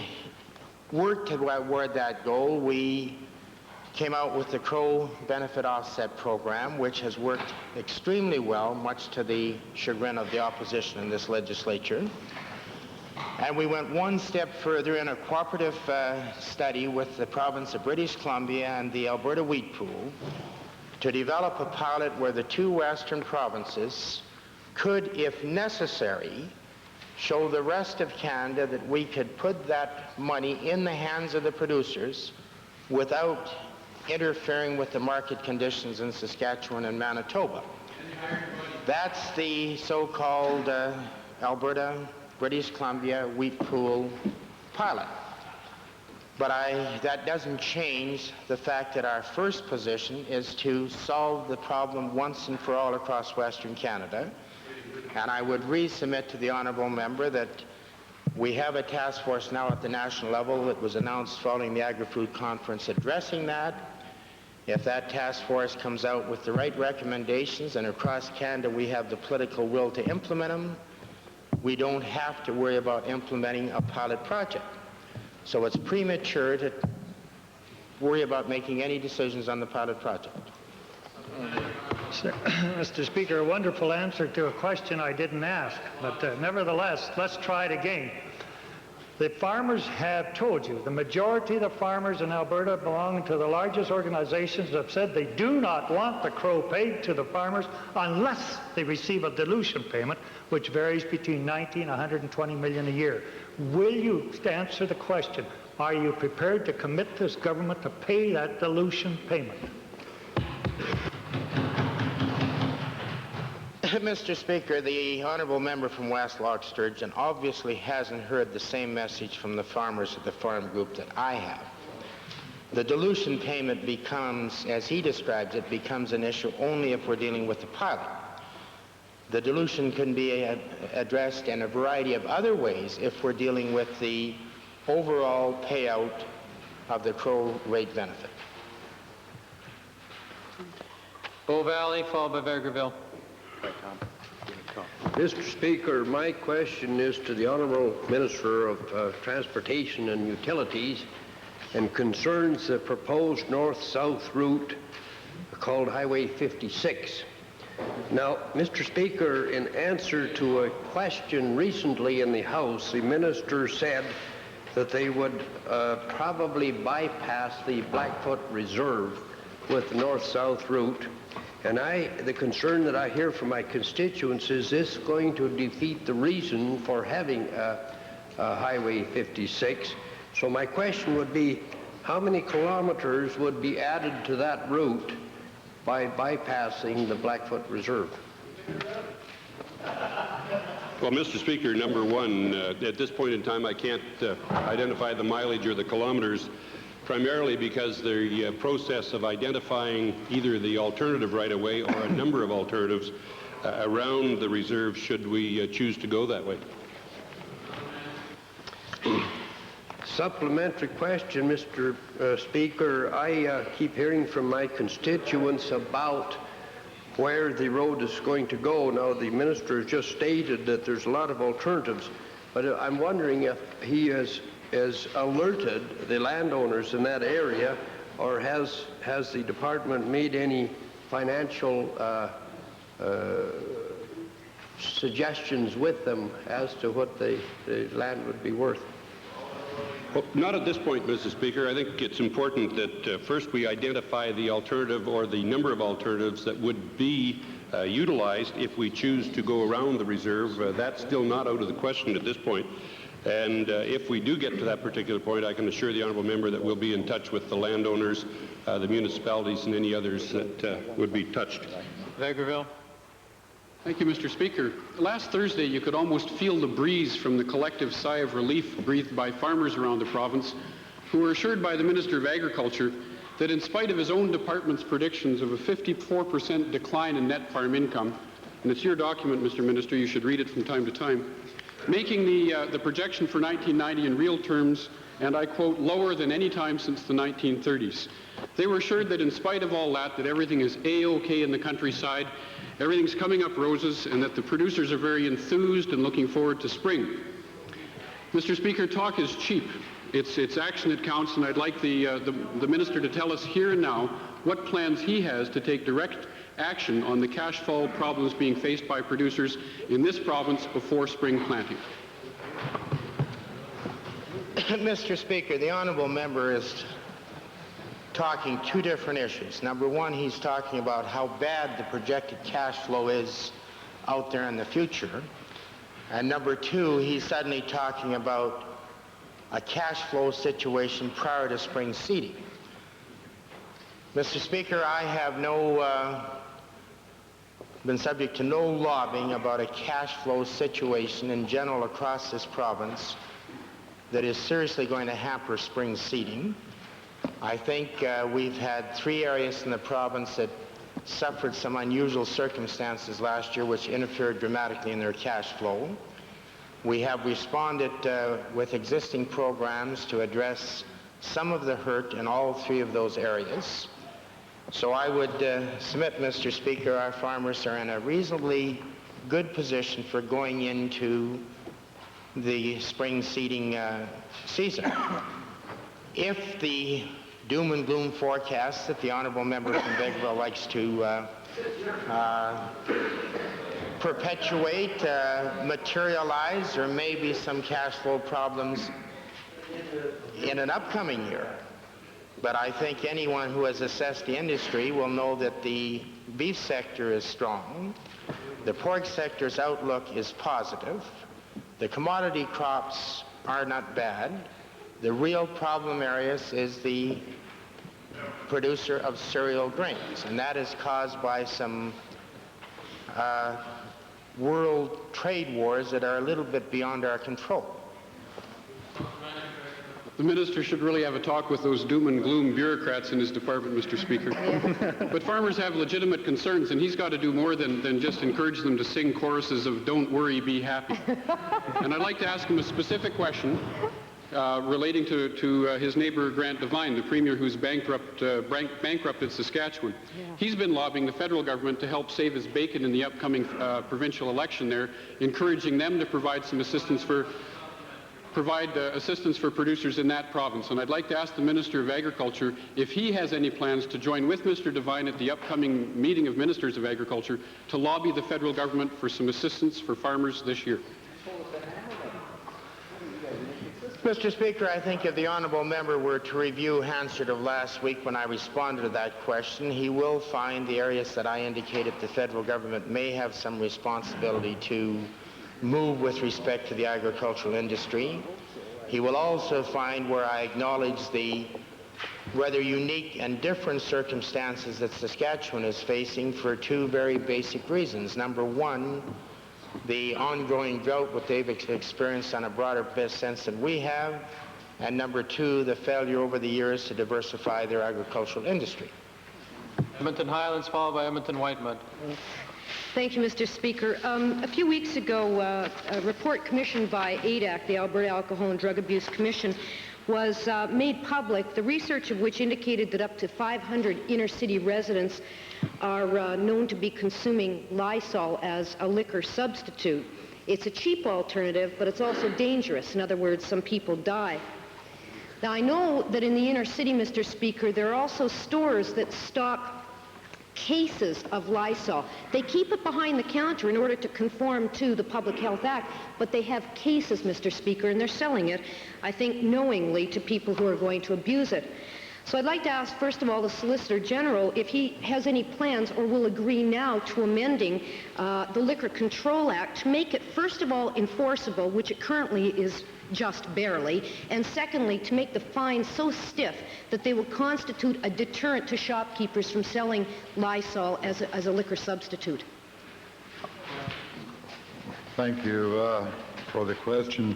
work toward that goal, we came out with the Crow Benefit Offset Program, which has worked extremely well, much to the chagrin of the opposition in this legislature. And we went one step further in a cooperative study with the province of British Columbia and the Alberta Wheat Pool to develop a pilot where the two western provinces could, if necessary, show the rest of Canada that we could put that money in the hands of the producers without interfering with the market conditions in Saskatchewan and Manitoba. That's the so-called Alberta, British Columbia Wheat Pool pilot. But that doesn't change the fact that our first position is to solve the problem once and for all across Western Canada. And I would resubmit to the honourable member that we have a task force now at the national level that was announced following the Agri-Food Conference addressing that. If that task force comes out with the right recommendations and across Canada we have the political will to implement them, we don't have to worry about implementing a pilot project. So it's premature to worry about making any decisions on the pilot project. Mr. Speaker, a wonderful answer to a question I didn't ask, but nevertheless, let's try it again. The farmers have told you, the majority of the farmers in Alberta belonging to the largest organizations have said they do not want the crow paid to the farmers unless they receive a dilution payment, which varies between 90 and 120 million a year. Will you answer the question, are you prepared to commit this government to pay that dilution payment? Mr. Speaker, the honourable member from West Loch Sturgeon obviously hasn't heard the same message from the farmers of the farm group that I have. The dilution payment becomes, as he describes it, becomes an issue only if we're dealing with the pilot. The dilution can be addressed in a variety of other ways if we're dealing with the overall payout of the crow rate benefit. Bow Valley, followed by Vegreville. Mr. Speaker, my question is to the Honourable Minister of Transportation and Utilities and concerns the proposed north-south route called Highway 56. Now, Mr. Speaker, in answer to a question recently in the House, the minister said that they would probably bypass the Blackfoot Reserve with the north-south route. And the concern that I hear from my constituents is this going to defeat the reason for having Highway 56. So my question would be, how many kilometers would be added to that route by bypassing the Blackfoot Reserve? Well, Mr. Speaker, number one, at this point in time I can't identify the mileage or the kilometers, primarily because the process of identifying either the alternative right-of-way or a number of alternatives around the reserve should we choose to go that way. Supplementary question, Mr. Speaker. I keep hearing from my constituents about where the road is going to go. Now, the minister has just stated that there's a lot of alternatives, but I'm wondering if he has alerted the landowners in that area, or has the department made any financial suggestions with them as to what the land would be worth? Well, not at this point, Mr. Speaker. I think it's important that first we identify the alternative or the number of alternatives that would be utilized if we choose to go around the reserve. That's still not out of the question at this point. And if we do get to that particular point, I can assure the honourable member that we'll be in touch with the landowners, the municipalities, and any others that would be touched. Vegreville. Thank you, Mr. Speaker. Last Thursday, you could almost feel the breeze from the collective sigh of relief breathed by farmers around the province, who were assured by the Minister of Agriculture that in spite of his own department's predictions of a 54% decline in net farm income, and it's your document, Mr. Minister, you should read it from time to time, making the projection for 1990 in real terms, and I quote, lower than any time since the 1930s. They were assured that in spite of all that everything is A-OK in the countryside, everything's coming up roses, and that the producers are very enthused and looking forward to spring. Mr. Speaker, talk is cheap. It's action that counts, and I'd like the minister to tell us here and now what plans he has to take direct action on the cash flow problems being faced by producers in this province before spring planting. Mr. Speaker, the honourable member is talking two different issues. Number one, he's talking about how bad the projected cash flow is out there in the future. And number two, he's suddenly talking about a cash flow situation prior to spring seeding. Mr. Speaker, I have been subject to no lobbying about a cash flow situation in general across this province that is seriously going to hamper spring seeding. I think we've had 3 areas in the province that suffered some unusual circumstances last year which interfered dramatically in their cash flow. We have responded with existing programs to address some of the hurt in all 3 of those areas. So I would submit, Mr. Speaker, our farmers are in a reasonably good position for going into the spring seeding season. If the doom and gloom forecast that the honourable member from Vegreville likes to perpetuate materialize, there may be some cash flow problems in an upcoming year. But I think anyone who has assessed the industry will know that the beef sector is strong. The pork sector's outlook is positive. The commodity crops are not bad. The real problem areas is the producer of cereal grains, and that is caused by some world trade wars that are a little bit beyond our control. The minister should really have a talk with those doom and gloom bureaucrats in his department, Mr. Speaker. But farmers have legitimate concerns, and he's got to do more than just encourage them to sing choruses of "Don't worry, be happy." And I'd like to ask him a specific question relating to his neighbor Grant Devine, the premier who's bankrupted Saskatchewan. He's been lobbying the federal government to help save his bacon in the upcoming provincial election there, encouraging them to provide some assistance for producers in that province. And I'd like to ask the Minister of Agriculture if he has any plans to join with Mr. Devine at the upcoming meeting of Ministers of Agriculture to lobby the federal government for some assistance for farmers this year. Mr. Speaker, I think if the honourable member were to review Hansard of last week when I responded to that question, he will find the areas that I indicated the federal government may have some responsibility to move with respect to the agricultural industry. He will also find where I acknowledge the rather unique and different circumstances that Saskatchewan is facing for 2 very basic reasons. Number 1, the ongoing drought, what they've experienced on a broader sense than we have, and number 2, the failure over the years to diversify their agricultural industry. Edmonton Highlands, followed by Edmonton Whitemud. Thank you, Mr. Speaker. A few weeks ago, a report commissioned by ADAC, the Alberta Alcohol and Drug Abuse Commission, was made public, the research of which indicated that up to 500 inner-city residents are known to be consuming Lysol as a liquor substitute. It's a cheap alternative, but it's also dangerous. In other words, some people die. Now, I know that in the inner city, Mr. Speaker, there are also stores that stock cases of Lysol. They keep it behind the counter in order to conform to the Public Health Act, but they have cases, Mr. Speaker, and they're selling it, I think, knowingly to people who are going to abuse it. So I'd like to ask, first of all, the Solicitor General if he has any plans or will agree now to amending the Liquor Control Act to make it, first of all, enforceable, which it currently is just barely, and secondly, to make the fines so stiff that they will constitute a deterrent to shopkeepers from selling Lysol as a liquor substitute. Thank you for the question.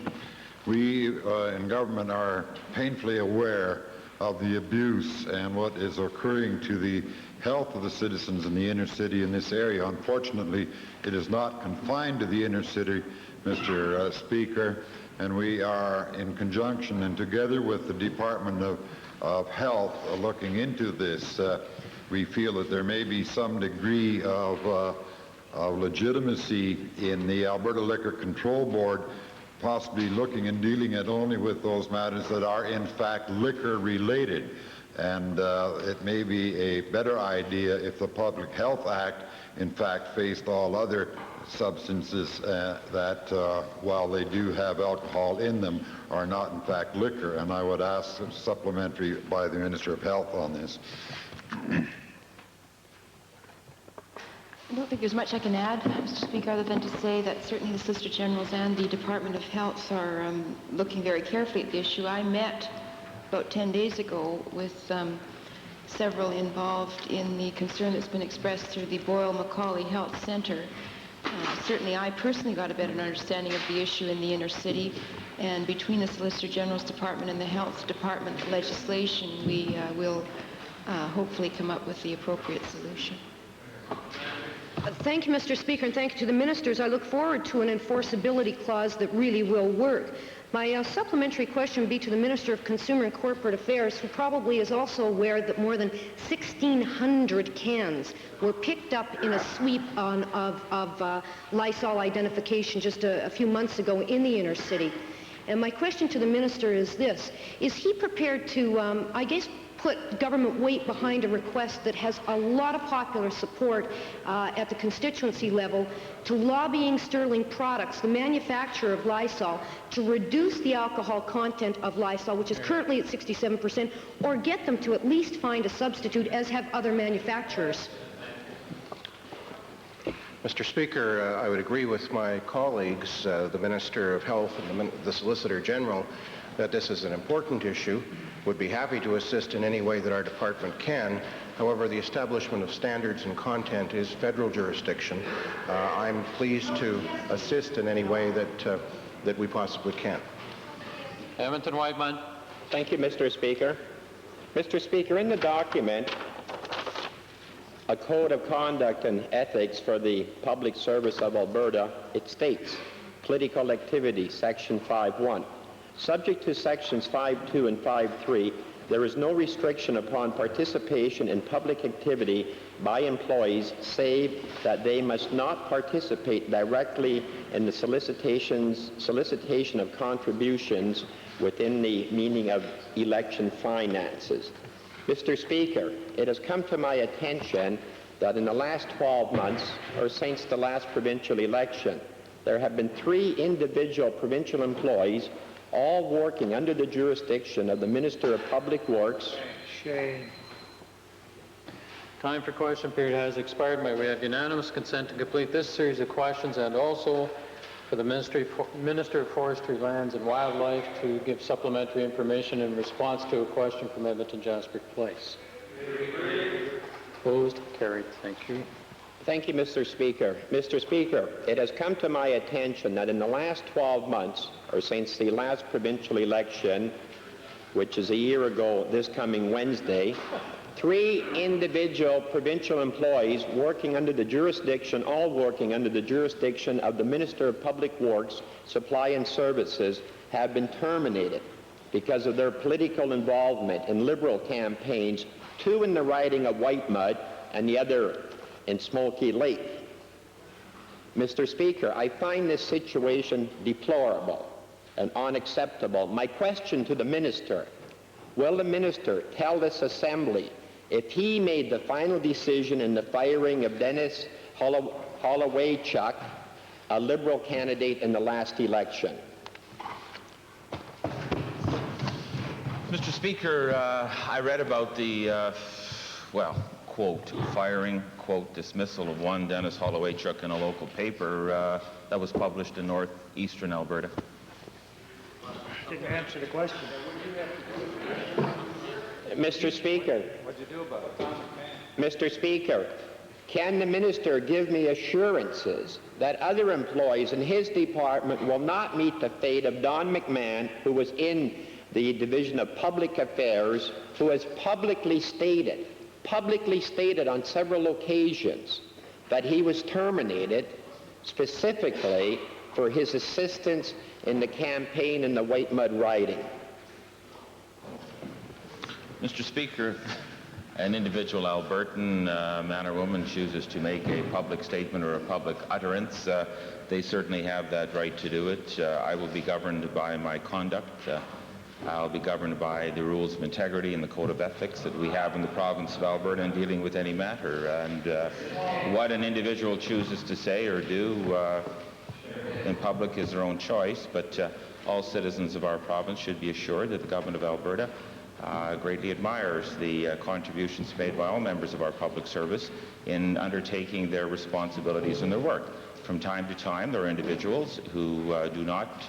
We in government are painfully aware of the abuse and what is occurring to the health of the citizens in the inner city in this area. Unfortunately, it is not confined to the inner city, Mr. Speaker, and we are in conjunction and together with the Department of Health looking into this. We feel that there may be some degree of legitimacy in the Alberta Liquor Control Board possibly looking and dealing it only with those matters that are in fact liquor related. And it may be a better idea if the Public Health Act in fact faced all other substances that while they do have alcohol in them are not in fact liquor. And I would ask supplementary by the Minister of Health on this. I don't think there's much I can add, Mr. Speaker, other than to say that certainly the Solicitor Generals and the Department of Health are looking very carefully at the issue. I met about 10 days ago with several involved in the concern that's been expressed through the Boyle-Macaulay Health Centre Certainly, I personally got a better understanding of the issue in the inner city, and between the Solicitor General's Department and the Health Department legislation, we will hopefully come up with the appropriate solution. Thank you, Mr. Speaker, and thank you to the ministers. I look forward to an enforceability clause that really will work. My supplementary question would be to the Minister of Consumer and Corporate Affairs, who probably is also aware that more than 1,600 cans were picked up in a sweep of Lysol identification just a few months ago in the inner city. And my question to the minister is this: is he prepared to, I guess, put government weight behind a request that has a lot of popular support at the constituency level to lobbying Sterling Products, the manufacturer of Lysol, to reduce the alcohol content of Lysol, which is currently at 67%, or get them to at least find a substitute, as have other manufacturers? Mr. Speaker, I would agree with my colleagues, the Minister of Health and the Solicitor General, that this is an important issue. Would be happy to assist in any way that our department can. However, the establishment of standards and content is federal jurisdiction. I'm pleased to assist in any way that we possibly can. Edmonton Whiteman. Thank you, Mr. Speaker. Mr. Speaker, in the document, A Code of Conduct and Ethics for the Public Service of Alberta, it states, political activity, Section 5.1. Subject to Sections 5.2 and 5.3, there is no restriction upon participation in public activity by employees, save that they must not participate directly in the solicitation of contributions within the meaning of election finances. Mr. Speaker, it has come to my attention that in the last 12 months, or since the last provincial election, there have been 3 individual provincial employees all working under the jurisdiction of the Minister of Public Works. Shame. Time for question period has expired. May we have unanimous consent to complete this series of questions, and also for the Minister of Forestry, Lands and Wildlife to give supplementary information in response to a question from Edmonton Jasper Place. Opposed? Carried. Thank you. Thank you, Mr. Speaker. Mr. Speaker, it has come to my attention that in the last 12 months, or since the last provincial election, which is a year ago this coming Wednesday, 3 individual provincial employees working under the jurisdiction, all working under the jurisdiction of the Minister of Public Works, Supply and Services, have been terminated because of their political involvement in Liberal campaigns, 2 in the riding of Whitemud and the other in Smoky Lake. Mr. Speaker, I find this situation deplorable and unacceptable. My question to the minister: will the minister tell this assembly if he made the final decision in the firing of Dennis Holloway-Chuck, a Liberal candidate in the last election? Mr. Speaker, I read about the, quote, firing, quote, dismissal of one Dennis Holloway-Chuck in a local paper that was published in northeastern Alberta. Didn't answer the question. Mr. Speaker. What'd you do about it? Mr. Speaker, can the minister give me assurances that other employees in his department will not meet the fate of Don McMahon, who was in the Division of Public Affairs, who has publicly stated on several occasions that he was terminated specifically for his assistance in the campaign in the Whitemud riding? Mr. Speaker, an individual Albertan, man or woman, chooses to make a public statement or a public utterance, they certainly have that right to do it. I will be governed by my conduct. I'll be governed by the rules of integrity and the code of ethics that we have in the province of Alberta in dealing with any matter. And what an individual chooses to say or do in public is their own choice, but all citizens of our province should be assured that the government of Alberta greatly admires the contributions made by all members of our public service in undertaking their responsibilities and their work. From time to time, there are individuals who do not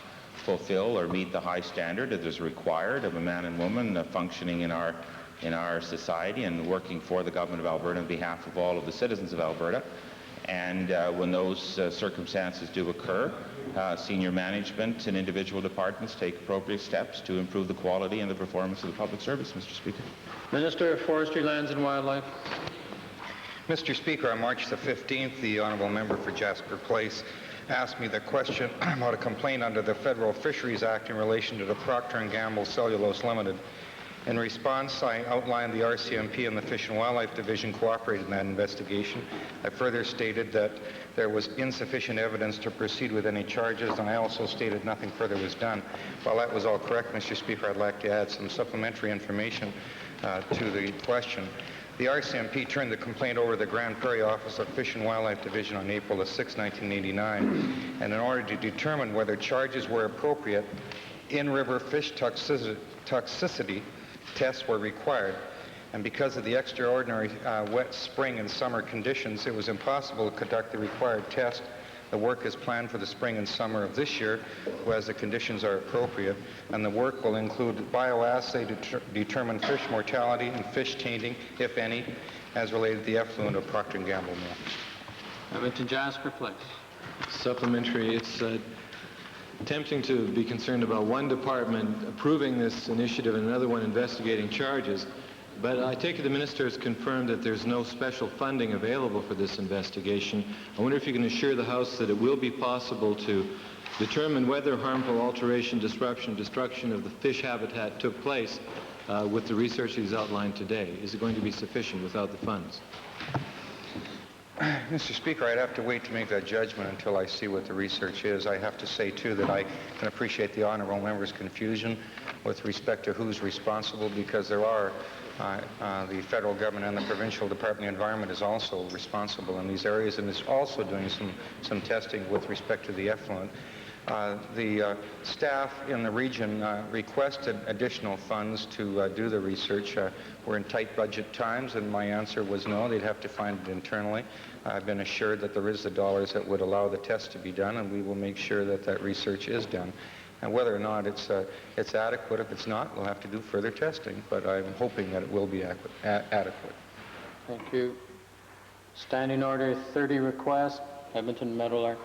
fulfill or meet the high standard that is required of a man and woman functioning in our society and working for the government of Alberta on behalf of all of the citizens of Alberta. And when those circumstances do occur, senior management and individual departments take appropriate steps to improve the quality and the performance of the public service, Mr. Speaker. Minister of Forestry, Lands and Wildlife. Mr. Speaker, on March the 15th, the honourable member for Jasper Place asked me the question about a complaint under the Federal Fisheries Act in relation to the Procter & Gamble Cellulose Limited. In response, I outlined the RCMP and the Fish and Wildlife Division cooperated in that investigation. I further stated that there was insufficient evidence to proceed with any charges, and I also stated nothing further was done. While that was all correct, Mr. Speaker, I'd like to add some supplementary information to the question. The RCMP turned the complaint over to the Grand Prairie Office of Fish and Wildlife Division on April 6, 1989, and in order to determine whether charges were appropriate, in-river fish toxicity tests were required. And because of the extraordinary wet spring and summer conditions, it was impossible to conduct the required test. The work is planned for the spring and summer of this year, as the conditions are appropriate, and the work will include bioassay to determine fish mortality and fish tainting, if any, as related to the effluent of Procter & Gamble mill. Edmonton Jasper Place. Supplementary. It's tempting to be concerned about one department approving this initiative and another one investigating charges. But I take it the minister has confirmed that there's no special funding available for this investigation. I wonder if you can assure the House that it will be possible to determine whether harmful alteration, disruption, destruction of the fish habitat took place with the research he's outlined today. Is it going to be sufficient without the funds? Mr. Speaker, I'd have to wait to make that judgment until I see what the research is. I have to say, too, that I can appreciate the honourable member's confusion with respect to who's responsible, because there are the federal government and the provincial Department of the Environment is also responsible in these areas and is also doing some testing with respect to the effluent. The staff in the region requested additional funds to do the research. We're in tight budget times, and my answer was no, they'd have to find it internally. I've been assured that there is the dollars that would allow the test to be done, and we will make sure that that research is done. And whether or not it's adequate, if it's not, we'll have to do further testing, but I'm hoping that it will be adequate. Thank you. Standing Order 30 request, Edmonton Meadowlark.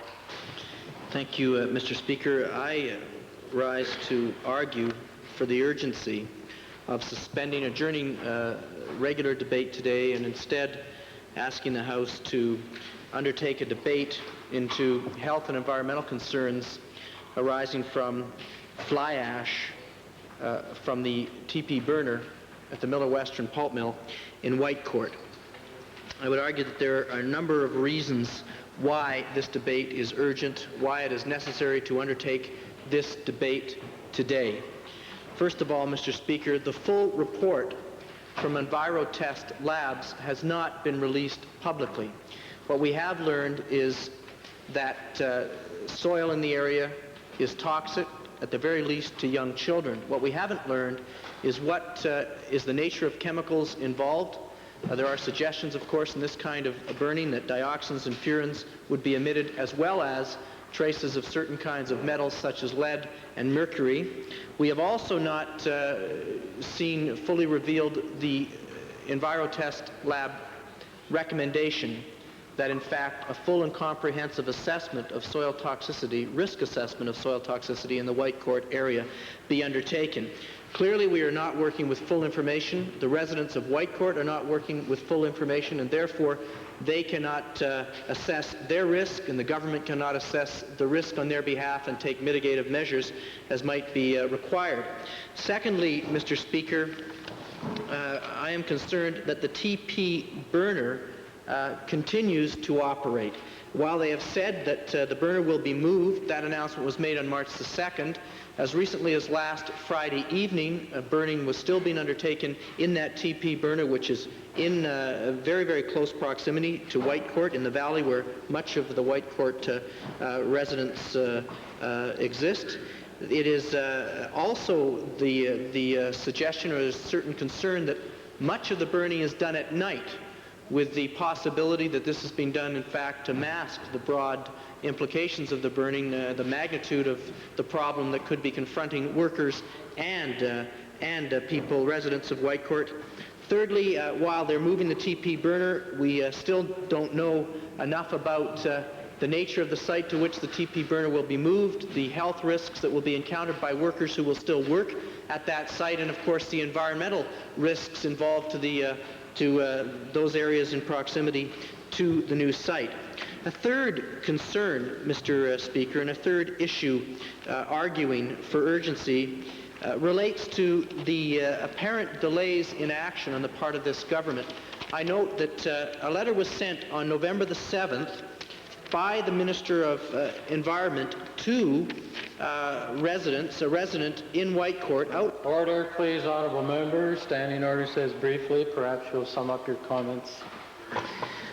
Thank you, Mr. Speaker. I rise to argue for the urgency of adjourning regular debate today and instead asking the House to undertake a debate into health and environmental concerns arising from fly ash from the TP burner at the Miller Western Pulp Mill in Whitecourt. I would argue that there are a number of reasons why this debate is urgent, why it is necessary to undertake this debate today. First of all, Mr. Speaker, the full report from EnviroTest Labs has not been released publicly. What we have learned is that soil in the area is toxic, at the very least, to young children. What we haven't learned is what is the nature of chemicals involved. There are suggestions, of course, in this kind of burning that dioxins and furans would be emitted, as well as traces of certain kinds of metals such as lead and mercury. We have also not seen fully revealed the EnviroTest Lab recommendation that, in fact, a full and comprehensive assessment of soil toxicity, risk assessment of soil toxicity in the Whitecourt area be undertaken. Clearly, we are not working with full information. The residents of Whitecourt are not working with full information, and therefore they cannot assess their risk, and the government cannot assess the risk on their behalf and take mitigative measures as might be required. Secondly, Mr. Speaker, I am concerned that the TP burner continues to operate. While they have said that the burner will be moved, that announcement was made on March the 2nd. As recently as last Friday evening, burning was still being undertaken in that TP burner, which is in very, very close proximity to Whitecourt, in the valley where much of the Whitecourt residents exist. It is also the suggestion, or a certain concern, that much of the burning is done at night, with the possibility that this is being done, in fact, to mask the broad implications of the burning, the magnitude of the problem that could be confronting workers and people, residents of Whitecourt. Thirdly, while they're moving the TP burner, we still don't know enough about the nature of the site to which the TP burner will be moved, the health risks that will be encountered by workers who will still work at that site, and of course the environmental risks involved to those areas in proximity to the new site. A third concern, Mr. Speaker, and a third issue arguing for urgency relates to the apparent delays in action on the part of this government. I note that a letter was sent on November the 7th by the Minister of Environment to a resident in Whitecourt. Order, please, honourable members. Standing order says briefly. Perhaps you'll sum up your comments.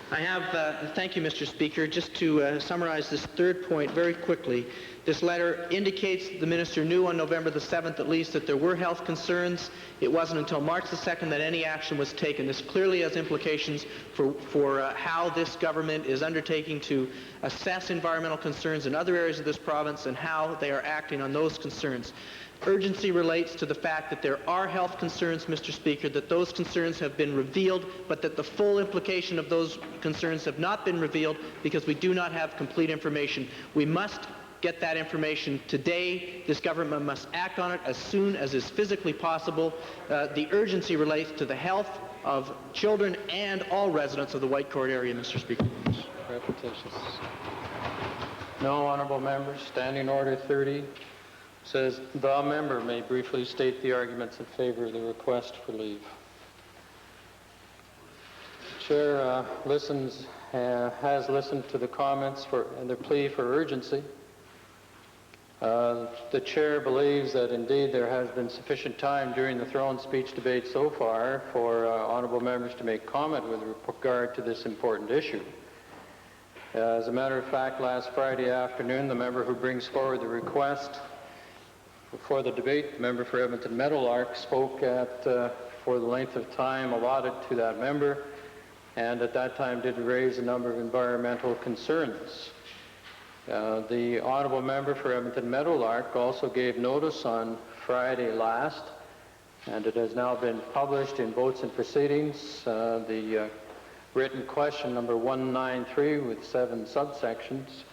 I have, thank you, Mr. Speaker. Just to summarize this third point very quickly, this letter indicates the minister knew on November the 7th at least that there were health concerns. It wasn't until March the 2nd that any action was taken. This clearly has implications for how this government is undertaking to assess environmental concerns in other areas of this province and how they are acting on those concerns. Urgency relates to the fact that there are health concerns, Mr. Speaker, that those concerns have been revealed, but that the full implication of those concerns have not been revealed because we do not have complete information. We must get that information today. This government must act on it as soon as is physically possible. The urgency relates to the health of children and all residents of the Whitecourt area, Mr. Speaker. Repetitious. No honourable members. Standing order 30 says the member may briefly state the arguments in favour of the request for leave. The chair has listened to the comments and the plea for urgency. The chair believes that indeed there has been sufficient time during the throne speech debate so far for honourable members to make comment with regard to this important issue. As a matter of fact, last Friday afternoon, the member who brings forward the request before the debate, the member for Edmonton Meadowlark, spoke for the length of time allotted to that member, and at that time did raise a number of environmental concerns. The honourable member for Edmonton Meadowlark also gave notice on Friday last, and it has now been published in Votes and Proceedings. The written question number 193 with 7 subsections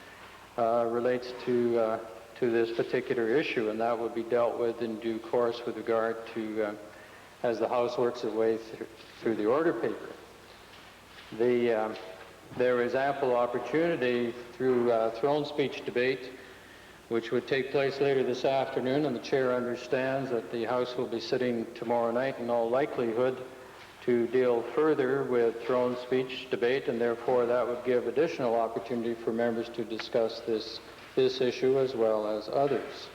relates to this particular issue, and that will be dealt with in due course with regard to as the House works its way through the order paper. There is ample opportunity through throne speech debate, which would take place later this afternoon, and the chair understands that the House will be sitting tomorrow night in all likelihood to deal further with throne speech debate, and therefore that would give additional opportunity for members to discuss this issue as well as others.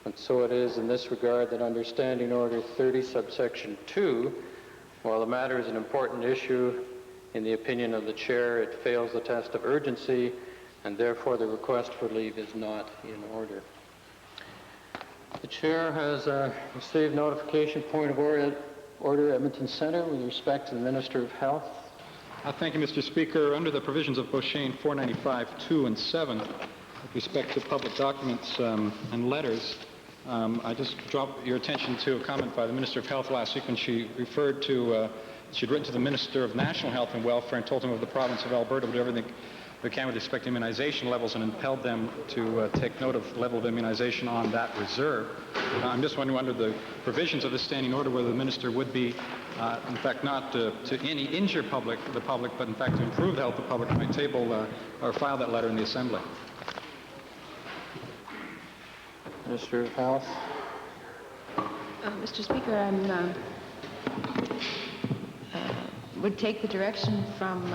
And so it is in this regard that under Standing Order 30, subsection 2, while the matter is an important issue, in the opinion of the chair, it fails the test of urgency, and therefore the request for leave is not in order. The chair has received notification, point of order, Edmonton Centre, with respect to the Minister of Health. Thank you, Mr. Speaker. Under the provisions of Beauchesne 495(2) and 7, with respect to public documents and letters, I just draw your attention to a comment by the Minister of Health last week when she referred to, she'd written to the Minister of National Health and Welfare and told him of the province of Alberta would do everything they can with respect to immunization levels and impelled them to take note of level of immunization on that reserve. I'm just wondering, under the provisions of this standing order, whether the minister would be, in fact, not to injure the public, but in fact to improve the health of the public, might table or file that letter in the Assembly. Minister of Health. Mr. Speaker, I would take the direction from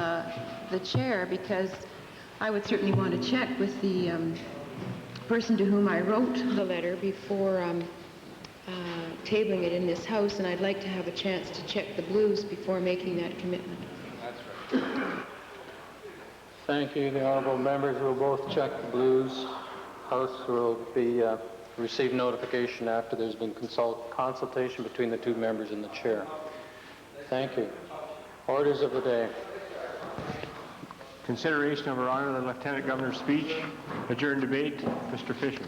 the chair, because I would certainly want to check with the person to whom I wrote the letter before tabling it in this House, and I'd like to have a chance to check the blues before making that commitment. That's right. Thank you. The honourable members will both check the blues. House will be receive notification after there's been consultation between the two members and the chair. Thank you. Orders of the day. Consideration of Her Honor the Lieutenant Governor's speech. Adjourned debate. Mr. Fisher.